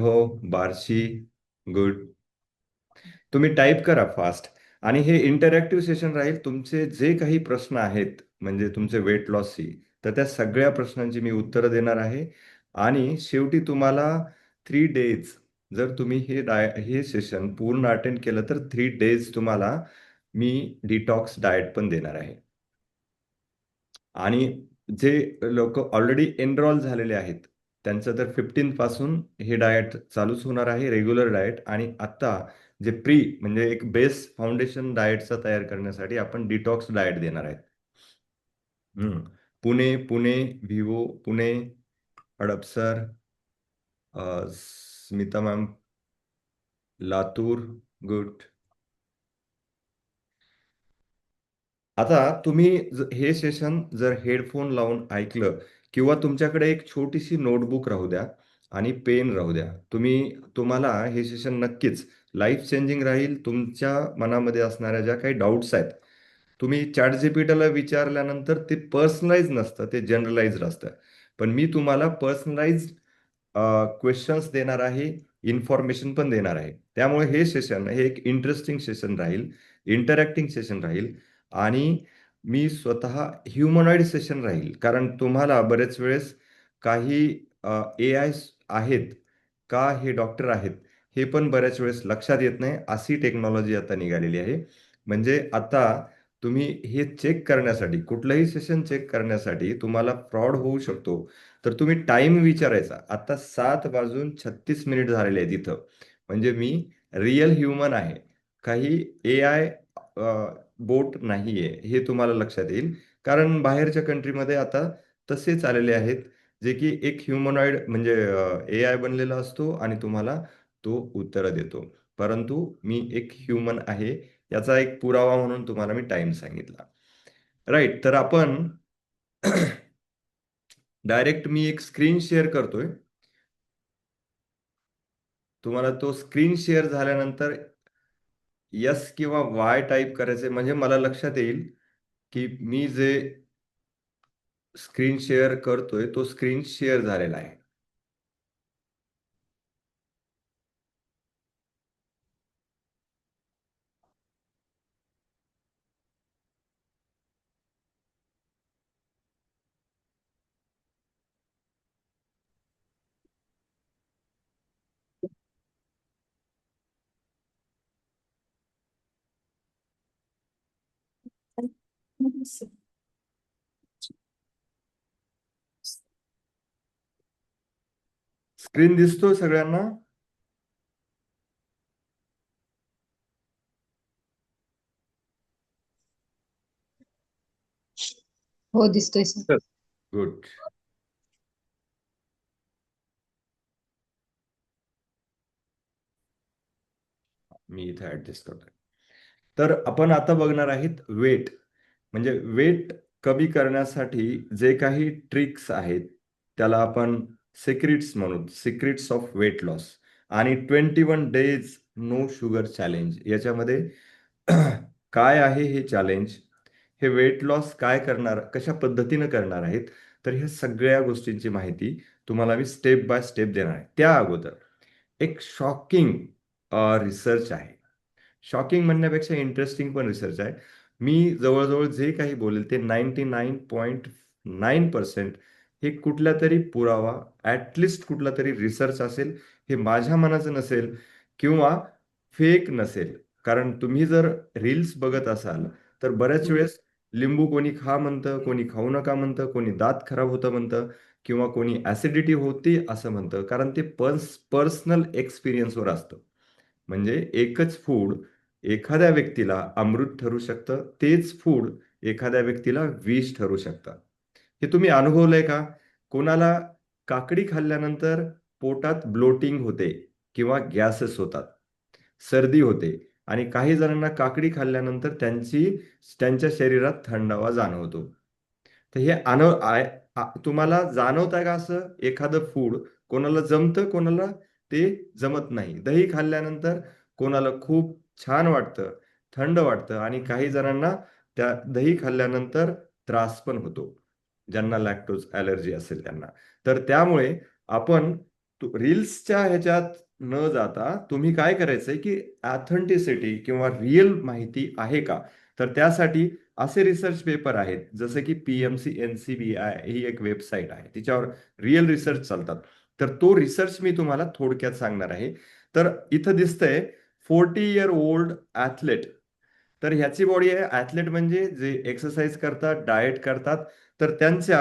हो. बार्शी. गुड. तुम्ही टाईप करा फास्ट. आणि हे इंटरॅक्टिव्ह सेशन राहील. तुमचे जे काही प्रश्न आहेत म्हणजे तुमचे वेट लॉसची, तर त्या सगळ्या प्रश्नांची मी उत्तरं देणार आहे. आणि शेवटी तुम्हाला 3 डेज, जर तुम्ही हे सेशन पूर्ण अटेंड केलं तर 3 डेज तुम्हाला मी डिटॉक्स डाएट पण देणार आहे. आणि जे लोक ऑलरेडी एनरोल झालेले आहेत त्यांचं तर 15 पासून हे डाएट चालूच होणार आहे, रेग्युलर डाएट. आणि आता जे म्हणजे एक बेस फाउंडेशन डाएटचा तयार करण्यासाठी आपण डिटॉक्स डाएट देणार आहेत. हम्म. Pune, Pune, Vivo, Pune, Hadapsar, Smita ma'am, Latur. Good. आता तुम्ही हे सेशन जर हेडफोन लावून ऐकलं किंवा तुमच्याकडे एक छोटीशी नोटबुक राहू द्या आणि पेन राहू द्या, तुम्हाला हे सेशन नक्कीच लाईफ चेंजिंग राहील. तुमच्या मनामध्ये असणाऱ्या ज्या काही डाऊट्स आहेत, तुम्ही चॅट जीपीटीला विचारल्यानंतर ते पर्सनलाइज नसतं, ते जनरलाइज्ड असतं. पण मी तुम्हाला पर्सनलाइज क्वेश्चन्स देणार आहे, इन्फॉर्मेशन पण देणार आहे. त्यामुळे हे एक इंटरेस्टिंग सेशन राहील, इंटरॅक्टिंग सेशन राहील. आणि मी स्वतः ह्युमनॉइड सेशन राहील, कारण तुम्हाला बरेच वेळेस काही ए आय आहेत का हे डॉक्टर आहेत हे पण बऱ्याच वेळेस लक्षात येत नाही. अशी टेक्नॉलॉजी आता निघालेली आहे. म्हणजे आता तुम्ही हे चेक करण्यासाठी, कुठलंही सेशन चेक करण्यासाठी तुम्हाला फ्रॉड होऊ शकतो, तर तुम्ही टाइम विचारायचा. आता 7:36 झालेले आहेत इथं. म्हणजे मी रिअल ह्युमन आहे, काही ए आय बोट नाहीये, हे तुम्हाला लक्षात येईल. कारण बाहेरच्या कंट्रीमध्ये आता तसेच आलेले आहेत, जे की एक ह्युमनॉइड म्हणजे ए आय बनलेला असतो आणि तुम्हाला तो उत्तरं देतो. परंतु मी एक ह्युमन आहे, याचा एक पुरावा म्हणून तुम्हाला मी टाइम सांगितला. राईट. तर आपण डायरेक्ट मी एक स्क्रीन शेअर करतोय. तुम्हाला तो स्क्रीन शेअर झाल्यानंतर यस किंवा वाय टाईप करायचे, म्हणजे मला लक्षात येईल की मी जे स्क्रीन शेअर करतोय तो स्क्रीन शेअर झालेला आहे. स्क्रीन दिसतोय सगळ्यांना? हो, दिसतोय सर. गुड. मी इथे ऍडजस्ट करतोय. तर आपण आता बघणार आहेत वेट. म्हणजे वेट कमी करण्यासाठी जे काही ट्रिक्स आहेत त्याला आपण सिक्रेट्स म्हणू, सिक्रेट्स ऑफ वेट लॉस. आणि 21 डेज नो शुगर चॅलेंज, याच्यामध्ये काय आहे हे चॅलेंज, हे वेट लॉस काय करणार, कशा पद्धतीनं करणार आहेत, तर ह्या सगळ्या गोष्टींची माहिती तुम्हाला मी स्टेप बाय स्टेप देणार आहे. त्या अगोदर एक शॉकिंग रिसर्च आहे. शॉकिंग म्हणण्यापेक्षा इंटरेस्टिंग पण रिसर्च आहे. मी जवळजवळ जे काही बोलेल ते 99.9% हे कुठला तरी पुरावा, ॲटलिस्ट कुठला तरी रिसर्च असेल. हे माझ्या मनाचं नसेल किंवा फेक नसेल. कारण तुम्ही जर रील्स बघत असाल तर बऱ्याच वेळेस लिंबू कोणी खा म्हणतं, कोणी खाऊ नका म्हणतं, कोणी दात खराब होतं म्हणतं, किंवा कोणी ॲसिडिटी होती असं म्हणतं. कारण ते पर्सनल एक्सपिरियन्सवर असतं. म्हणजे एकच फूड एखाद्या व्यक्तीला अमृत ठरू शकतं, तेच फूड एखाद्या व्यक्तीला विष ठरू शकतं. हे तुम्ही अनुभवलंय का? कोणाला काकडी खाल्ल्यानंतर पोटात ब्लोटिंग होते किंवा गॅसेस होतात, सर्दी होते. आणि काही जणांना काकडी खाल्ल्यानंतर त्यांच्या शरीरात थंडावा जाणवतो. तर हे तुम्हाला जाणवत आहे का असं एखादं फूड कोणाला जमतं, कोणाला ते जमत नाही? दही खाल्ल्यानंतर कोणाला खूप छान वाटतं, थंड वाटतं, आणि काही जणांना त्या दही खाल्ल्यानंतर त्रास पण होतो, ज्यांना लॅक्टोज ॲलर्जी असेल त्यांना. तर त्यामुळे आपण रील्सच्या ह्याच्यात न जाता तुम्ही काय करायचंय की ऑथेंटिसिटी किंवा रिअल माहिती आहे का, तर त्यासाठी असे रिसर्च पेपर आहेत जसं की पीएमसी NCBI ही एक वेबसाईट आहे, तिच्यावर रिअल रिसर्च चालतात. तर तो रिसर्च मी तुम्हाला थोडक्यात सांगणार आहे. तर इथं दिसतंय 40 year old ॲथलेट. तर ह्याची बॉडी आहे, ॲथलेट म्हणजे जे एक्सरसाइज करतात, डाएट करतात. तर त्यांच्या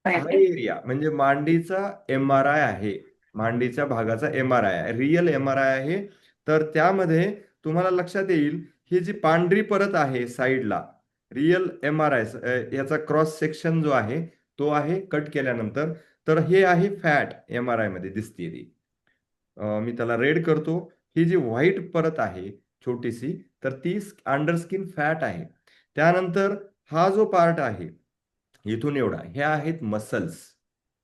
हाय एरिया म्हणजे मांडीचा MRI आहे, मांडीच्या भागाचा MRI आहे, रिअल MRI आहे. तर त्यामध्ये तुम्हाला लक्षात येईल ही जी पांढरी परत आहे साईडला, रिअल MRI याचा क्रॉस सेक्शन जो आहे तो आहे कट केल्यानंतर. तर हे आहे फॅट, MRI मध्ये दिसते ती. मी त्याला रेड करतो. ही जी व्हाईट परत आहे छोटीशी, तर ती अंडर स्किन फॅट आहे. त्यानंतर हा जो पार्ट आहे इथून एवढा, हे आहेत मसल्स.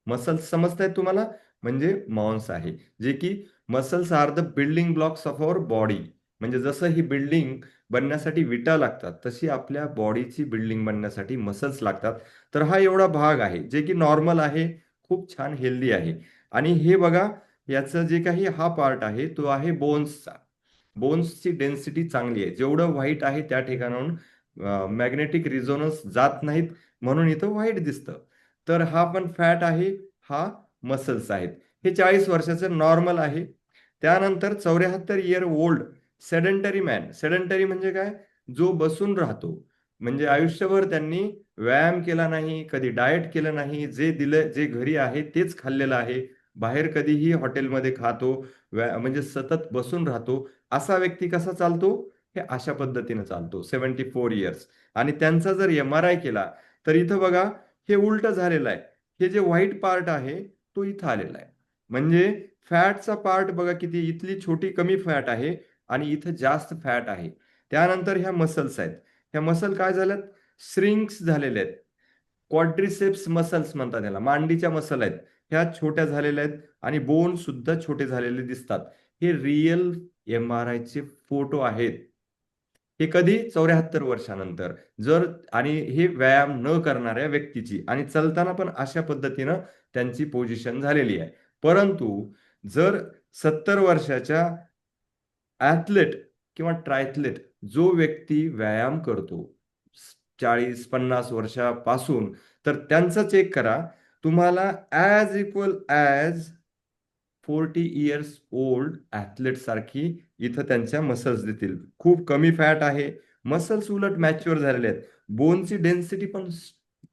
मसल्स समजतायत तुम्हाला, म्हणजे मांस आहे, जे की muscles are the building blocks of our body. म्हणजे जसं ही बिल्डिंग बनण्यासाठी विटा लागतात, तशी आपल्या बॉडीची बिल्डिंग बनण्यासाठी मसल्स लागतात. तर हा एवढा भाग आहे जे की नॉर्मल आहे, खूप छान हेल्दी आहे. आणि हे बघा, याचं जे काही हा पार्ट आहे तो आहे बोन्सचा. बोन्सची डेन्सिटी चांगली आहे, जेवढं व्हाईट आहे त्या ठिकाणाहून मॅग्नेटिक रिझोनन्स जात नाहीत, म्हणून इथं व्हाईट दिसतं. तर हा पण फॅट आहे, हा मसल्स आहेत. हे 40 वर्षाचं नॉर्मल आहे. त्यानंतर 74 year old सेडंटरी मॅन. सेडंटरी म्हणजे काय, जो बसून राहतो, म्हणजे आयुष्यभर त्यांनी व्यायाम केला नाही, कधी डाएट केलं नाही, जे दिलं जे घरी आहे तेच खाल्लेलं आहे, बाहेर कधीही हॉटेलमध्ये खातो, म्हणजे सतत बसून राहतो. असा व्यक्ती कसा चालतो, हे अशा पद्धतीने चालतो 74 years. आणि त्यांचा जर MRI केला तर इथं बघा, हे उलट झालेलं आहे. हे जे व्हाईट पार्ट आहे तो इथं आलेला आहे. म्हणजे फॅटचा पार्ट बघा किती, इथली छोटी कमी फॅट आहे आणि इथं जास्त फॅट आहे. त्यानंतर ह्या मसल्स आहेत, ह्या मसल काय झाल्यात, श्रिंक्स झालेले आहेत. क्वाड्रिसेप्स मसल्स म्हणतात याला, मांडीच्या मसल आहेत, ह्या छोट्या झालेल्या आहेत आणि बोन सुद्धा छोटे झालेले दिसतात. हे रिअल MRI चे फोटो आहेत. हे कधी, 74 वर्षानंतर. जर, आणि हे व्यायाम न करणाऱ्या व्यक्तीची, आणि चलताना पण अशा पद्धतीनं त्यांची पोझिशन झालेली आहे. परंतु जर 70 वर्षाच्या ॲथलेट किंवा ट्रायथलेट जो व्यक्ती व्यायाम करतो 40-50 वर्षापासून, तर त्यांचा चेक करा. तुम्हाला as equal as 40 years old athlete सारखी इथं त्यांच्या मसल्स देतील. खूप कमी फॅट आहे, मसल्स उलट मॅच्युअर झालेले आहेत. बोनची डेन्सिटी पण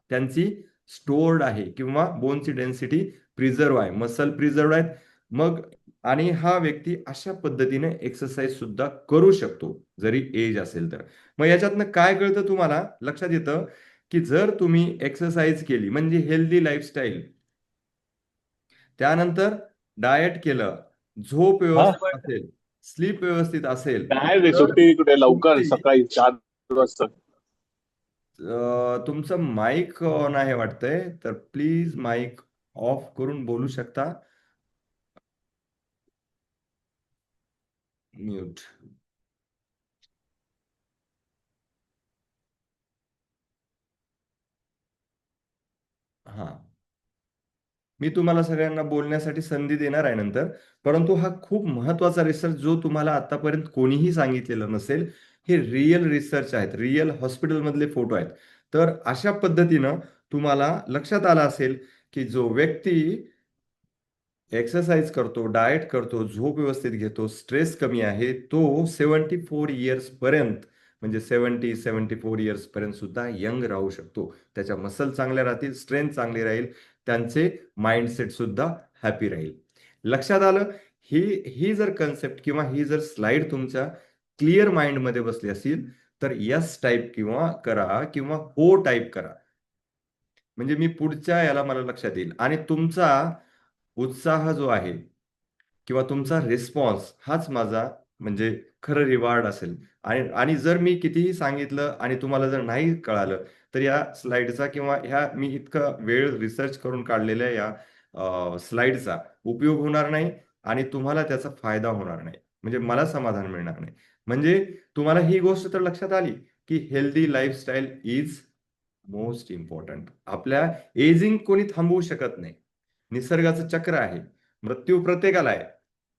त्यांची स्टोर्ड आहे, किंवा बोनची डेन्सिटी प्रिझर्व आहे, मसल प्रिझर्व आहेत. मग, आणि हा व्यक्ती अशा पद्धतीने एक्सरसाइज सुद्धा करू शकतो जरी एज असेल तर. मग याच्यातनं काय कळतं तुम्हाला, लक्षात येतं की जर तुम्ही एक्सरसाइज केली म्हणजे हेल्दी लाईफस्टाईल, त्यानंतर डाएट केलं, झोप हा व्यवस्थित असेल, स्लीप व्यवस्थित असेल, काय रे, तर सुट्टी कुठे लवकर तुमची सकाळी 4 वाजता. तुमचं माईक ऑन आहे वाटतंय, तर प्लीज माईक ऑफ करून बोलू शकता. म्यूट. हा, मी तुम्हाला सगळ्यांना बोलण्यासाठी संधी देणार आहे नंतर. परंतु हा खूप महत्वाचा रिसर्च जो तुम्हाला आतापर्यंत कोणीही सांगितलेलं नसेल, हे रिअल रिसर्च आहेत, रिअल हॉस्पिटलमधले फोटो आहेत. तर अशा पद्धतीनं तुम्हाला लक्षात आलं असेल की जो व्यक्ती एक्सरसाइज करतो, डाएट करतो, झोप व्यवस्थित घेतो, स्ट्रेस कमी आहे, तो 74 years पर्यंत, म्हणजे 74 years पर्यंत सुद्धा यंग राहू शकतो. त्याच्या मसल चांगल्या राहतील, स्ट्रेंथ चांगली राहील, त्यांचे माइंडसेट सुद्धा हॅपी राहील. लक्षात आलं? ही ही जर कन्सेप्ट किंवा ही जर स्लाइड तुमच्या क्लिअर माइंडमध्ये बसली असेल, तर यस टाईप किंवा करा, किंवा हो टाईप करा, म्हणजे मी पुढच्या याला मला लक्षात येईल. आणि तुमचा उत्साह जो आहे किंवा तुमचा रिस्पॉन्स हाच माझा म्हणजे खरं रिवॉर्ड असेल. आणि आणि जर मी कितीही सांगितलं आणि तुम्हाला जर नाही कळालं, तर या स्लाइडचा किंवा ह्या मी इतका वेळ रिसर्च करून काढलेल्या या स्लाइडचा उपयोग होणार नाही, आणि तुम्हाला त्याचा फायदा होणार नाही, म्हणजे मला समाधान मिळणार नाही. म्हणजे तुम्हाला ही गोष्ट तर लक्षात आली की healthy lifestyle is most important. आपल्या एजिंग कोणी थांबवू शकत नाही, निसर्गाचं चक्र आहे. मृत्यू प्रत्येकाला आहे.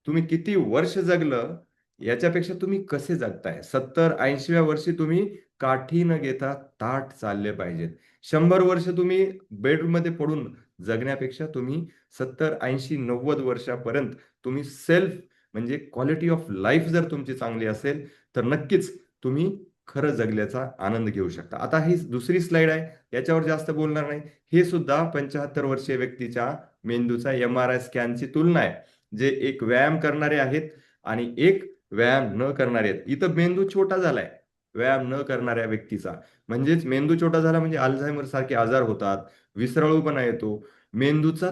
तुम्ही किती वर्ष जगलं याच्यापेक्षा तुम्ही कसे जगताय. 70-80व्या वर्षी तुम्ही काठी न घेता ताठ चालले पाहिजेत. 100 वर्ष तुम्ही बेडमध्ये पडून जगण्यापेक्षा तुम्ही 70, 80, 90 वर्षापर्यंत तुम्ही सेल्फ म्हणजे क्वालिटी ऑफ लाईफ जर तुमची चांगली असेल तर नक्कीच तुम्ही खरं जगल्याचा आनंद घेऊ शकता. आता ही दुसरी स्लाइड आहे, याच्यावर जास्त बोलणार नाही. हे सुद्धा 75 वर्षीय व्यक्तीच्या मेंदूचा MRI स्कॅनची तुलना आहे. जे एक व्यायाम करणारे आहेत आणि एक व्यायाम न करणारे आहेत. इथं मेंदू छोटा झालाय व्यायाम न करणाऱ्या व्यक्तीचा. म्हणजेच मेंदू छोटा झाला म्हणजे अल्झायमर सारखे आजार होतात, विसरळूपणा येतो, मेंदूचा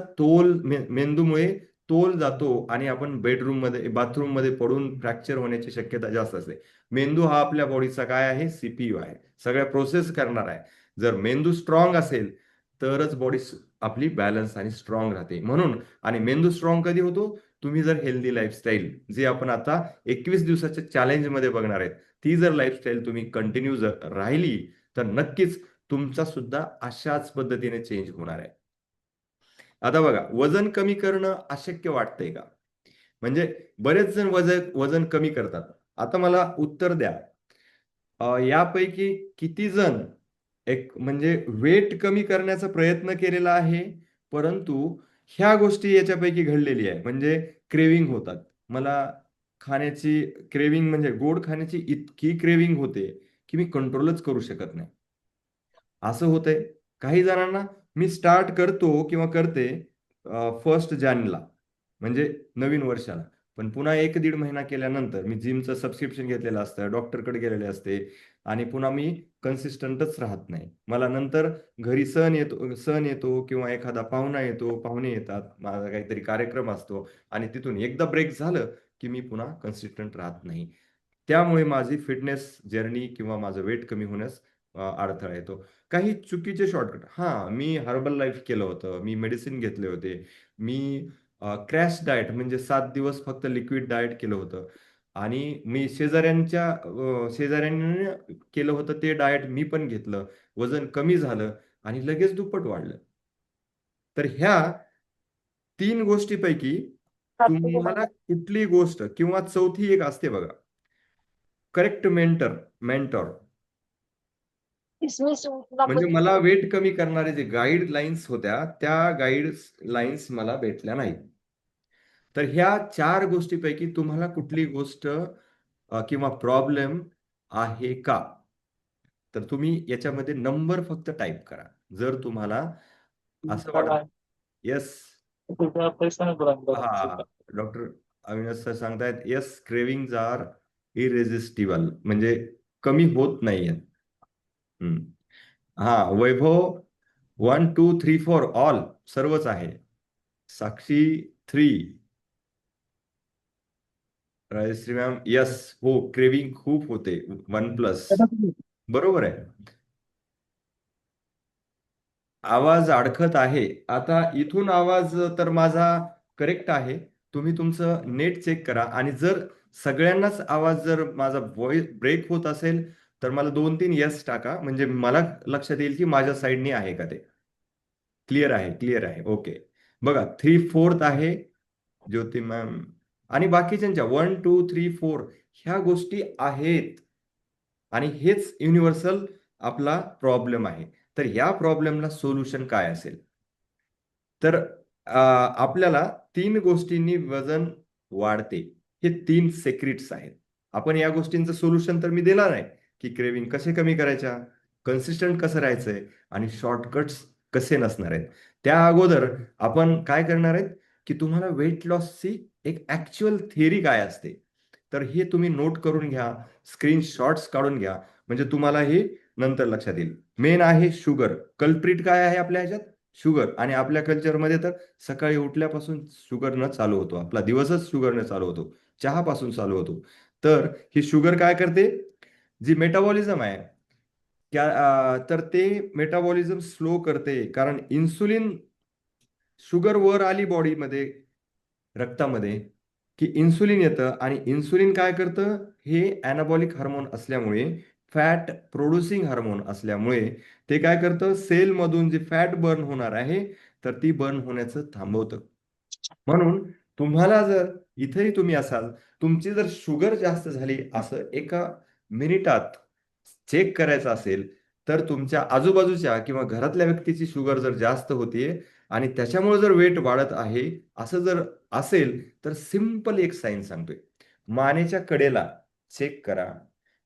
मेंदूमुळे तोल जातो आणि आपण बाथरूम मध्ये पडून फ्रॅक्चर होण्याची शक्यता जास्त असते. मेंदू हा आपल्या बॉडीचा काय आहे, CPU आहे, सगळ्या प्रोसेस करणार आहे. जर मेंदू स्ट्रॉंग असेल तरच बॉडी आपली बॅलन्स आणि स्ट्रॉंग राहते. म्हणून आणि मेंदू स्ट्रॉंग कधी होतो, तुम्ही जर हेल्दी लाईफस्टाईल जी आपण आता 21 दिवसाच्या चॅलेंज मध्ये बघणार आहेत, ती जर लाईफस्टाईल तुम्ही कंटिन्यू जर राहिली तर नक्कीच तुमचा सुद्धा अशाच पद्धतीने चेंज होणार आहे. आता बघा, वजन कमी करणं अशक्य वाटतंय का? म्हणजे बरेच जण वजन वजन कमी करतात. आता मला उत्तर द्या, यापैकी किती जण एक म्हणजे वेट कमी करण्याचा प्रयत्न केलेला आहे, परंतु ह्या गोष्टी याच्यापैकी घडलेली आहे. म्हणजे क्रेविंग होतात, मला खाण्याची क्रेविंग म्हणजे गोड खाण्याची इतकी क्रेविंग होते की मी कंट्रोलच करू शकत नाही. असं होतंय काही जणांना. मी स्टार्ट करतो किंवा करते 1 जानेला म्हणजे नवीन वर्षाला, पण पुन्हा 1-1.5 महिना केल्यानंतर मी जिमचं सबस्क्रिप्शन घेतलेलं असतं, डॉक्टरकडे गेलेले असते आणि पुन्हा मी कन्सिस्टंटच राहत नाही. मला नंतर घरी सण येतो किंवा एखादा पाहुणा येतो, पाहुणे येतात, माझा काहीतरी कार्यक्रम असतो आणि तिथून एकदा ब्रेक झालं की मी पुन्हा कन्सिस्टंट राहत नाही. त्यामुळे माझी फिटनेस जर्नी किंवा माझं वेट कमी होण्यास अडथळा येतो. काही चुकीचे शॉर्टकट, मी हर्बल लाईफ केलं होतं, मी मेडिसिन घेतले होते, मी क्रॅश डाएट म्हणजे 7 दिवस फक्त लिक्विड डाएट केलं होतं आणि मी शेजाऱ्यांनी केलं होतं ते डाएट मी पण घेतलं, वजन कमी झालं आणि लगेच दुप्पट वाढलं. तर ह्या 3 गोष्टीपैकी तुम्हाला कुठली गोष्ट किंवा चौथी एक असते बघा, करेक्ट मेंटॉर. म्हणजे मला वेट कमी करणारे जे गाईडलाईन्स होत्या त्या गाईडलाईन्स मला भेटल्या नाहीत. तर ह्या 4 गोष्टीपैकी तुम्हाला कुठली गोष्ट किंवा प्रॉब्लेम आहे का? तर तुम्ही याच्यामध्ये नंबर फक्त टाईप करा. जर तुम्हाला असं वाटत, येस, हा, डॉक्टर अविनाश सर सांगतायत, येस, क्रेविंग्ज आर इरेजिस्टिबल म्हणजे कमी होत नाहीयेत. हा, वैभव 1, 2, 3, 4 ऑल सर्वच आहे. साक्षी 3, राजश्री मॅम यस, हो, क्रेविंग खूप होते, 1+, बरोबर आहे. आवाज अडखत आहे. आता इथून आवाज तर माझा करेक्ट आहे. तुम्ही तुमचं नेट चेक करा आणि जर सगळ्यांनाच आवाज जर माझा व्हॉइस ब्रेक होत असेल तर मला 2-3 यस टाका, म्हणजे मला लक्षात येईल की माझ्या साईडनी आहे का ते. क्लिअर आहे, क्लिअर आहे, ओके. बघा 3/4 आहे ज्योती मॅम आणि बाकीच्यांच्या 1, 2, 3, 4 ह्या गोष्टी आहेत आणि हेच युनिव्हर्सल आपला प्रॉब्लेम आहे. तर ह्या प्रॉब्लेमला सोल्युशन काय असेल? तर आपल्याला 3 गोष्टींनी वजन वाढते. हे 3 सेक्रेट्स आहेत. आपण या गोष्टींचं सोल्युशन तर मी दिला नाही, की क्रेविंग कसे कमी करायच्या, कन्सिस्टंट कसं राहायचंय आणि शॉर्टकट्स कसे नसणार आहेत. त्या अगोदर आपण काय करणार आहेत, की तुम्हाला वेट लॉसची एक ऍक्च्युअल थिअरी काय असते, तर हे तुम्ही नोट करून घ्या, स्क्रीनशॉट्स काढून घ्या, म्हणजे तुम्हाला हे नंतर लक्षात येईल. मेन आहे शुगर. कल्प्रिट काय आहे आपल्या ह्याच्यात? शुगर. आणि आपल्या कल्चरमध्ये तर सकाळी उठल्यापासून शुगरनं चालू होतो, आपला दिवसच शुगरनं चालू होतो, चहापासून चालू होतो. तर ही शुगर काय करते, जी मेटाबॉलिझम आहे तर ते मेटाबॉलिझम स्लो करते. कारण इन्सुलिन, शुगर वर आली बॉडीमध्ये, रक्तामध्ये, की इन्सुलिन येतं आणि इन्सुलिन काय करतं, हे अॅनाबॉलिक हार्मोन असल्यामुळे, फॅट प्रोड्युसिंग हार्मोन असल्यामुळे ते काय करतं, सेलमधून जी फॅट बर्न होणार आहे तर ती बर्न होण्याचं थांबवतं. म्हणून तुम्हाला जर इथेही तुम्ही असाल, तुमची जर शुगर जास्त झाली असं एका मिनिटात चेक करायचं असेल, तर तुमच्या आजूबाजूच्या किंवा घरातल्या व्यक्तीची शुगर जर जास्त होतीये आणि त्याच्यामुळे जर वेट वाढत आहे असं जर असेल, तर सिंपल एक साईन सांगतोय. मानेच्या कडेला चेक करा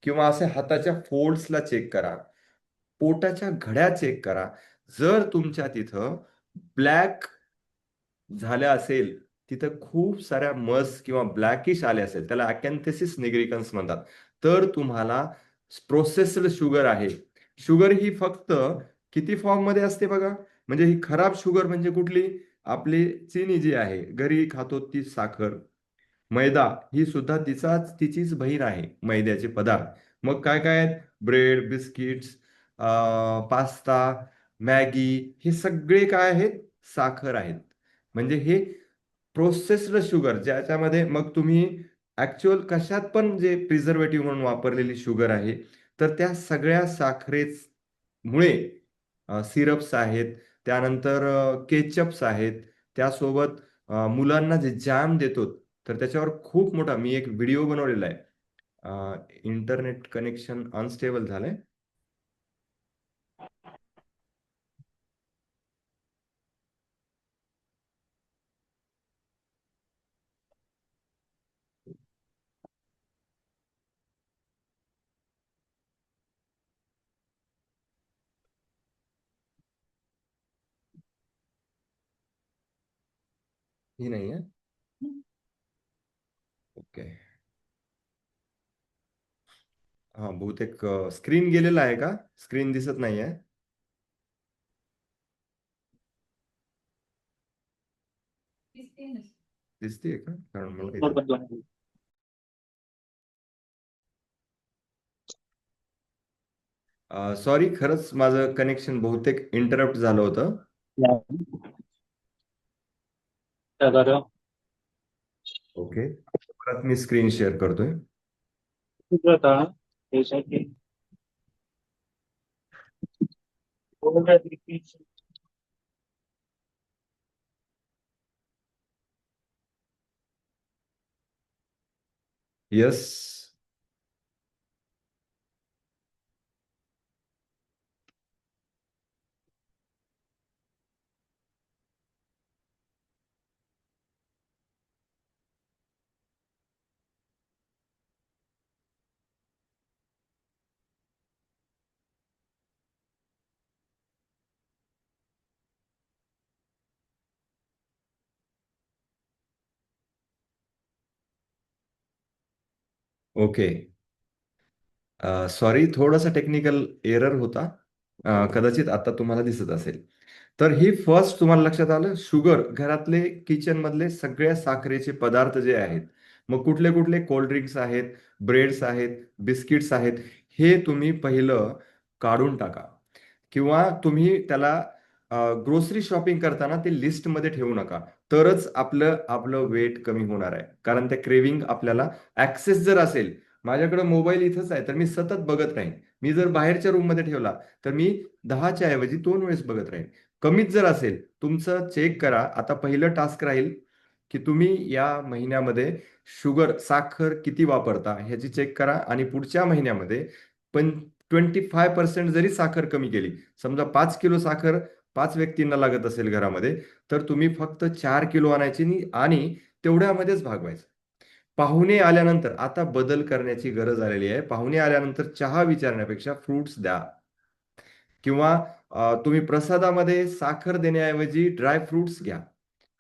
किंवा असे हाताच्या फोल्ड्सला चेक करा, पोटाच्या घड्या चेक करा. जर तुमच्या तिथं ब्लॅक झाल्या असेल, तिथं खूप साऱ्या मस किंवा ब्लॅकिश आले असेल, त्याला अकॅन्थेसिस निग्रिकन्स म्हणतात, तर तुम्हाला प्रोसेस्ड शुगर आहे. शुगर ही फक्त किती फॉर्म मध्ये असते बघा. म्हणजे ही खराब शुगर म्हणजे कुठली? आपली चीनी जी आहे, घरी खातो ती साखर. मैदा ही सुद्धा तिचीच बहीण आहे, मैद्याचे पदार्थ. मग काय काय आहेत? ब्रेड, बिस्किट्स, पास्ता, मॅगी, हे सगळे काय आहेत? साखर आहेत. म्हणजे हे प्रोसेस्ड शुगर, ज्याच्यामध्ये मग तुम्ही ऍक्च्युअल कशात पण जे प्रिझर्वेटिव्ह म्हणून वापरलेली शुगर आहे, तर त्या सगळ्या साखरेच मुळे सिरप्स आहेत, त्यानंतर केचप्स आहेत, त्यासोबत मुलांना जे जॅम देतो, तर त्याच्यावर खूप मोठा मी एक व्हिडिओ बनवलेला आहे. इंटरनेट कनेक्शन अनस्टेबल झालंय. ही नाही आहे. ओके. हा, बहुतेक स्क्रीन गेलेला आहे का? स्क्रीन दिसत नाहीये. दिसतेय का? कारण मला इथं सॉरी, खरंच माझं कनेक्शन बहुतेक इंटरप्ट झालं होतं. क्या कर रहे हो? ओके, परत मी स्क्रीन शेअर करतोय. कुछ था जैसा कि बोल रहे थे कि यस. ओके. सॉरी, थोडासा टेक्निकल एरर होता. कदाचित आता तुम्हाला दिसत असेल. तर ही फर्स्ट तुम्हाला लक्षात आलं, शुगर घरातले किचन मधले सगळ्या साखरेचे पदार्थ जे आहेत, मग कुठले कुठले कोल्ड्रिंक्स आहेत, ब्रेड्स आहेत, बिस्किट्स आहेत, हे तुम्ही पहिलं काढून टाका. किंवा तुम्ही त्याला ग्रोसरी शॉपिंग करताना ते लिस्टमध्ये ठेवू नका. तरच आपलं आपलं वेट कमी होणार आहे. कारण त्या क्रेविंग आपल्याला ऍक्सेस जर असेल, माझ्याकडे मोबाईल इथंच आहे तर मी सतत बघत राहीन. मी जर बाहेरच्या रूम मध्ये ठेवला तर मी 10च्या ऐवजी 2 वेळेस बघत राहीन. कमीच जर असेल, तुमचं चेक करा. आता पहिलं टास्क राहील की तुम्ही या महिन्यामध्ये शुगर, साखर किती वापरता ह्याची चेक करा आणि पुढच्या महिन्यामध्ये पण 25% जरी साखर कमी केली, समजा 5 किलो साखर 5 व्यक्तींना लागत असेल घरामध्ये, तर तुम्ही फक्त 4 किलो आणायची आणि तेवढ्यामध्येच भागवायचं. पाहुणे आल्यानंतर आता बदल करण्याची गरज आलेली आहे. पाहुणे आल्यानंतर चहा विचारण्यापेक्षा फ्रुट्स द्या. किंवा तुम्ही प्रसादामध्ये साखर देण्याऐवजी ड्राय फ्रुट्स घ्या.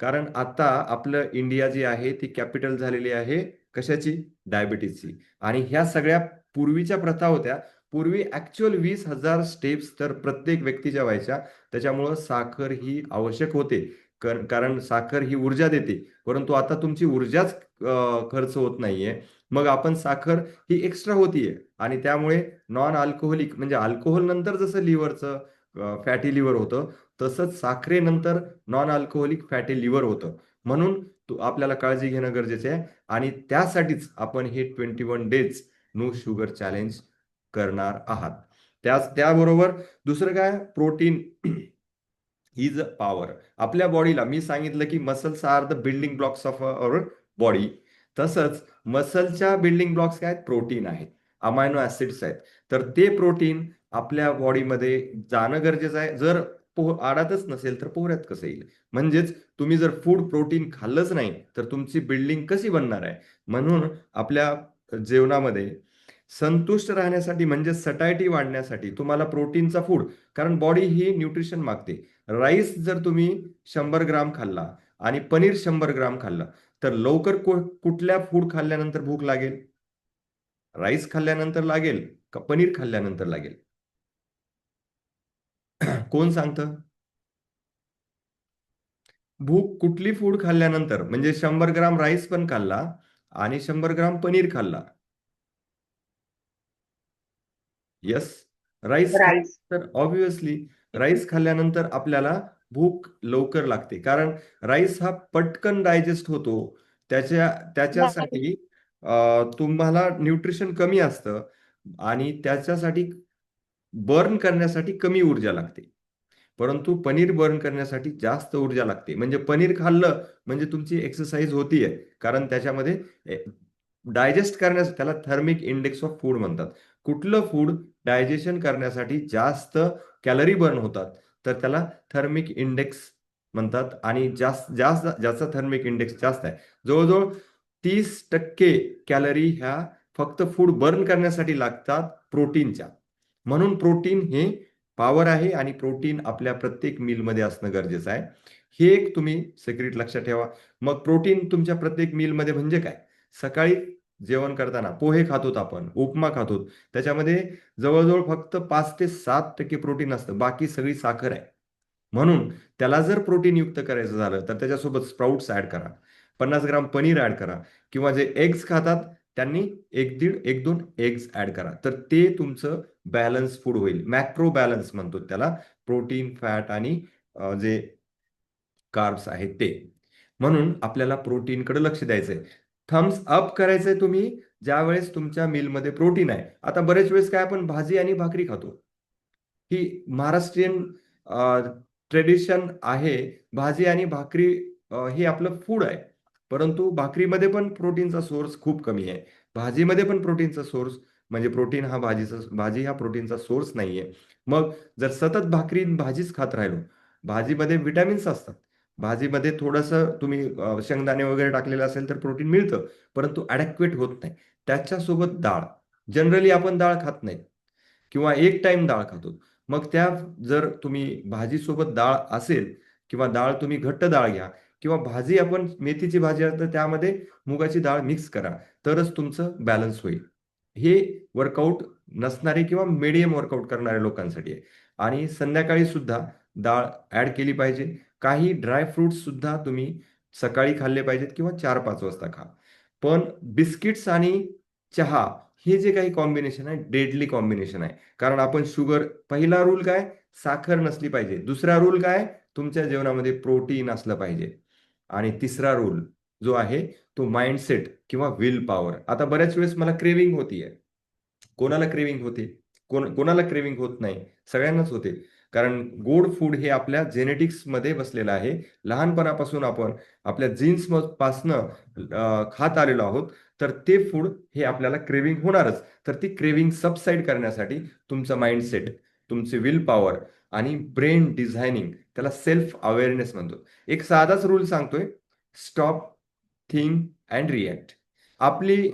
कारण आता आपलं इंडिया जी आहे ती कॅपिटल झालेली आहे कशाची? डायबिटीजची. आणि ह्या सगळ्या पूर्वीच्या प्रथा होत्या. पूर्वी ऍक्च्युअल 20,000 स्टेप्स तर प्रत्येक व्यक्तीच्या व्हायच्या. त्याच्यामुळं साखर ही आवश्यक होते. कारण साखर ही ऊर्जा देते. परंतु आता तुमची ऊर्जाच खर्च होत नाहीये. मग आपण साखर ही एक्स्ट्रा होतीये आणि त्यामुळे नॉन अल्कोहोलिक, म्हणजे अल्कोहोल नंतर जसं लिव्हरचं फॅटी लिव्हर होतं, तसंच साखरेनंतर नॉन अल्कोहोलिक फॅटी लिव्हर होतं. म्हणून आपल्याला काळजी घेणं गरजेचं आहे आणि त्यासाठीच आपण हे 21 डेज नो शुगर चॅलेंज करणार आहात. त्याबरोबर दुसरं काय? प्रोटीन. Is power. आपल्या बॉडीला मी सांगितलं की muscles are the building blocks of our body. तसंच मसलच्या बिल्डिंग ब्लॉक्स काय आहेत? प्रोटीन आहेत, अमायनो ऍसिड्स आहेत. तर ते प्रोटीन आपल्या बॉडीमध्ये जाणं गरजेचं आहे. जर आडातच नसेल तर पोहऱ्यात कसं येईल? म्हणजेच तुम्ही जर फूड प्रोटीन खाल्लंच नाही तर तुमची बिल्डिंग कशी बनणार आहे? म्हणून आपल्या जेवणामध्ये संतुष्ट राहण्यासाठी म्हणजे सटायटी वाढण्यासाठी तुम्हाला प्रोटीनचा फूड, कारण बॉडी ही न्यूट्रिशन मागते. राईस जर तुम्ही 100 ग्राम खाल्ला आणि पनीर 100 ग्राम खाल्ला तर लवकर कुठल्या फूड खाल्ल्यानंतर भूक लागेल? राईस खाल्ल्यानंतर लागेल का पनीर खाल्ल्यानंतर लागेल? कोण सांगतं? भूक कुठली फूड खाल्ल्यानंतर, म्हणजे 100 ग्राम राईस पण खाल्ला आणि 100 ग्राम पनीर खाल्ला. Yes, rice rice. खाल्ल्यानंतर ऑब्विसली राईस खाल्ल्यानंतर आपल्याला भूक लवकर लागते, कारण राईस हा पटकन डायजेस्ट होतो. त्याच्यासाठी तुम्हाला न्यूट्रिशन कमी असतं आणि त्याच्यासाठी बर्न करण्यासाठी कमी ऊर्जा लागते. परंतु पनीर बर्न करण्यासाठी जास्त ऊर्जा लागते. म्हणजे पनीर खाल्लं म्हणजे तुमची एक्सरसाइज होतीये, कारण त्याच्यामध्ये डायजेस्ट करण्यास त्याला थर्मिक इंडेक्स ऑफ फूड म्हणतात. कुठलं फूड डायजेशन करण्यासाठी जास्त कॅलरी बर्न होतात तर त्याला थर्मिक इंडेक्स म्हणतात. आणि जास्त जास्त ज्याचा थर्मिक इंडेक्स जास्त आहे, जवळजवळ 30% कॅलरी ह्या फक्त फूड बर्न करण्यासाठी लागतात प्रोटीनच्या. म्हणून प्रोटीन हे पॉवर आहे आणि प्रोटीन आपल्या प्रत्येक मीलमध्ये असणं गरजेचं आहे. हे एक तुम्ही सिक्रेट लक्षात ठेवा. मग प्रोटीन तुमच्या प्रत्येक मीलमध्ये म्हणजे काय? सकाळी जेवण करताना पोहे खातोत आपण, उपमा खातोत, त्याच्यामध्ये जवळजवळ फक्त 5 ते 7% प्रोटीन असतं, बाकी सगळी साखर आहे. म्हणून त्याला जर प्रोटीन युक्त करायचं झालं तर त्याच्यासोबत स्प्राउट्स ऍड करा, 50 ग्राम पनीर ऍड करा, किंवा जे एग्स खातात त्यांनी 1-1.5-1-2 एग्स ऍड करा. तर ते तुमचं बॅलन्स फूड होईल. मॅक्रो बॅलन्स म्हणतो त्याला, प्रोटीन, फॅट आणि जे कार्ब्स आहेत ते. म्हणून आपल्याला प्रोटीनकडे लक्ष द्यायचंय. थम्स अप करायचंय तुम्ही ज्या वेळेस तुमच्या मीलमध्ये प्रोटीन आहे. आता बरेच वेळेस काय आपण भाजी आणि भाकरी खातो, ही महाराष्ट्रीयन ट्रेडिशन आहे. भाजी आणि भाकरी हे आपलं फूड आहे. परंतु भाकरीमध्ये पण प्रोटीनचा सोर्स खूप कमी आहे. भाजीमध्ये पण प्रोटीनचा सोर्स, म्हणजे प्रोटीन हा भाजी हा प्रोटीनचा सोर्स नाहीये. मग जर सतत भाकरी आणि भाजीच खात राहिलो, भाजीमध्ये विटॅमिन्स असतात. भाजीमध्ये थोडंसं तुम्ही शेंगदाणे वगैरे टाकलेलं असेल तर प्रोटीन मिळतं, परंतु ॲडॅक्वेट होत नाही. त्याच्यासोबत डाळ, जनरली आपण डाळ खात नाही किंवा एक टाइम डाळ खातो. मग त्या जर तुम्ही भाजीसोबत डाळ असेल किंवा डाळ तुम्ही घट्ट डाळ घ्या, किंवा भाजी आपण मेथीची भाजी आहे तर त्यामध्ये मुगाची डाळ मिक्स करा, तरच तुमचं बॅलन्स होईल. हे वर्कआउट नसणारे किंवा मीडियम वर्कआउट करणाऱ्या लोकांसाठी आहे. आणि संध्याकाळी सुद्धा डाळ ऍड केली पाहिजे. काही ड्राय फ्रुट्स सुद्धा तुम्ही सकाळी खाल्ले पाहिजेत किंवा 4-5 वाजता खा. पण बिस्किट्स आणि चहा हे जे काही कॉम्बिनेशन आहे, डेडली कॉम्बिनेशन आहे. कारण आपण शुगर, पहिला रूल काय? साखर नसली पाहिजे. दुसरा रूल काय? तुमच्या जेवणामध्ये प्रोटीन असलं पाहिजे. आणि तिसरा रूल जो आहे तो माइंडसेट किंवा विल पॉवर. आता बऱ्याच वेळेस मला क्रेविंग होतीये. कोणाला क्रेविंग होते? कोणाला क्रेविंग होत नाही? सगळ्यांनाच होते. कारण गोड फूड हे आपल्या जेनेटिक्स मध्ये बसलेलं आहे. लहानपणापासून आपण आपल्या जीन्स पासनं खात आलेलो आहोत. तर ते फूड हे आपल्याला क्रेविंग होणारच. तर ती क्रेविंग सबसाईड करण्यासाठी तुमचं माइंडसेट, तुमचे विल पॉवर आणि ब्रेन डिझायनिंग, त्याला सेल्फ अवेअरनेस म्हणतो. एक साधाच रूल सांगतोय: स्टॉप, थिंक अँड रिॲक्ट. आपली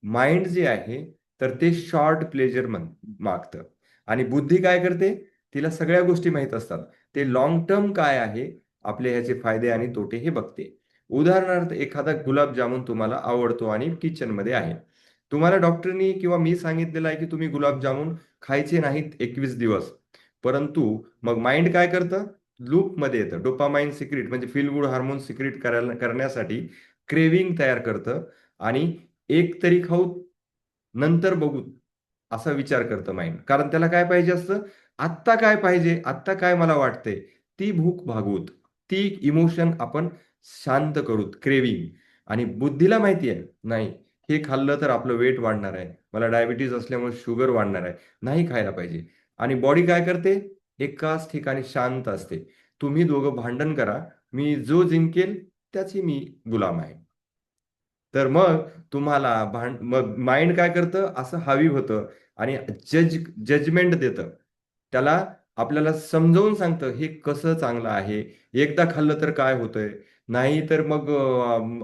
माइंड जे आहे तर ते शॉर्ट प्लेजर मागतं, आणि बुद्धी काय करते? तिला सगळ्या गोष्टी माहीत असतात. ते लॉंग टर्म काय आहे, आपले ह्याचे फायदे आणि तोटे हे बघते. उदाहरणार्थ, एखादा गुलाबजामुन तुम्हाला आवडतो आणि किचनमध्ये आहे. तुम्हाला डॉक्टरनी किंवा मी सांगितलेलं आहे की तुम्ही गुलाबजामुन खायचे नाहीत 21 दिवस. परंतु मग माइंड काय करतं? लूपमध्ये येतं. डोपामाइन सिक्रेट म्हणजे फील गुड हार्मोन सिक्रेट करण्यासाठी क्रेविंग तयार करतं, आणि एक तरी खाऊ, नंतर बघू, असा विचार करतं माइंड. कारण त्याला काय पाहिजे असतं? आत्ता काय पाहिजे, आत्ता काय मला वाटतंय, ती भूक भागवूत, ती इमोशन आपण शांत करूत, क्रेविंग. आणि बुद्धीला माहिती आहे, नाही, हे खाल्लं तर आपलं वेट वाढणार आहे, मला डायबिटीज असल्यामुळे शुगर वाढणार आहे, नाही खायला पाहिजे. आणि बॉडी काय करते? एकाच ठिकाणी शांत असते. तुम्ही दोघं भांडण करा, मी जो जिंकेल त्याची मी गुलाम आहे. तर मग तुम्हाला मग माइंड काय करतं, असं हवी होतं आणि जजमेंट देतं. त्याला आपल्याला समजावून सांगतं हे कसं चांगलं आहे, एकदा खाल्लं तर काय होतंय, नाही तर मग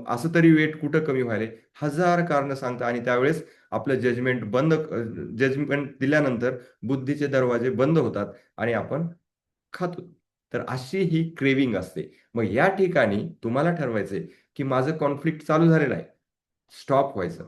असं तरी वेट कुठं कमी व्हायला, हजार कारणं सांगतं. आणि त्यावेळेस आपलं जजमेंट दिल्यानंतर बुद्धीचे दरवाजे बंद होतात आणि आपण खातो. तर अशी ही क्रेविंग असते. मग या ठिकाणी तुम्हाला ठरवायचंय की माझं कॉन्फ्लिक्ट चालू झालेलं आहे, स्टॉप व्हायचं,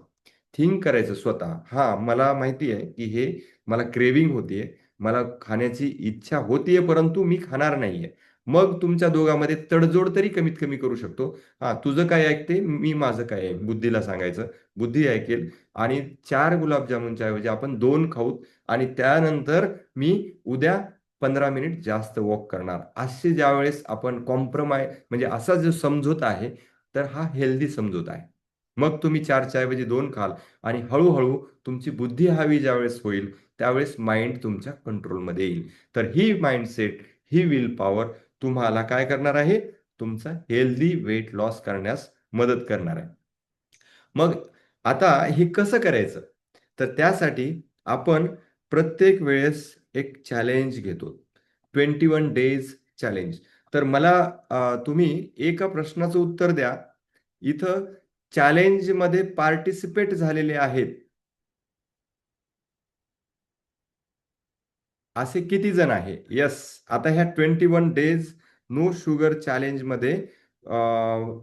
थिंक करायचं स्वतः. हा, मला माहिती आहे की हे मला क्रेविंग होतीये, मला खाण्याची इच्छा होतीये, परंतु मी खाणार नाहीये. मग तुमच्या दोघांमध्ये तडजोड तरी कमीत कमी करू शकतो. हा, तुझं काय ऐकते, मी माझं काय आहे बुद्धीला सांगायचं, बुद्धी ऐकेल. आणि 4 गुलाबजामुनच्या ऐवजी आपण 2 खाऊ आणि त्यानंतर मी उद्या 15 मिनिट जास्त वॉक करणार. असे ज्यावेळेस आपण कॉम्प्रोमाइज, म्हणजे असा जो समझोता आहे, तर हा हेल्दी समझोता आहे. मग तुम्ही 4च्या ऐवजी 2 खाल आणि हळूहळू तुमची बुद्धी हवी ज्यावेळेस होईल, त्यावेळेस माइंड तुमच्या कंट्रोलमध्ये येईल. तर ही माइंडसेट, ही विल पॉवर तुम्हाला काय करणार आहे, तुमचा हेल्दी वेट लॉस करण्यास मदत करणार आहे. मग आता हे कसं करायचं? तर त्यासाठी आपण प्रत्येक वेळेस एक चॅलेंज घेतो. 21 डेज चॅलेंज. तर मला तुम्ही एका प्रश्नाचं उत्तर द्या. इथं चॅलेंजमध्ये पार्टिसिपेट झालेले आहेत असे किती जण आहे? येस. आता ह्या 21 डेज नो शुगर चॅलेंजमध्ये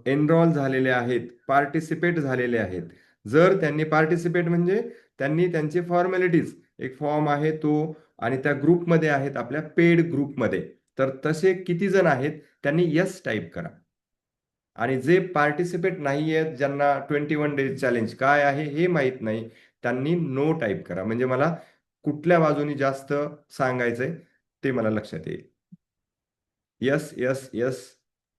एनरोल झालेले आहेत, पार्टिसिपेट झालेले आहेत. जर त्यांनी पार्टिसिपेट म्हणजे त्यांनी त्यांची फॉर्मॅलिटीज, एक फॉर्म आहे तो, आणि त्या ग्रुपमध्ये आहेत, आपल्या पेड ग्रुपमध्ये. तर तसे किती जण आहेत त्यांनी येस टाईप करा. आणि जे पार्टिसिपेट नाही आहेत, ज्यांना 21 डेज चॅलेंज काय आहे हे माहीत नाही, त्यांनी नो टाईप करा. म्हणजे मला कुठल्या बाजूनी जास्त सांगायचंय ते मला लक्षात येईल. Yes, yes, yes.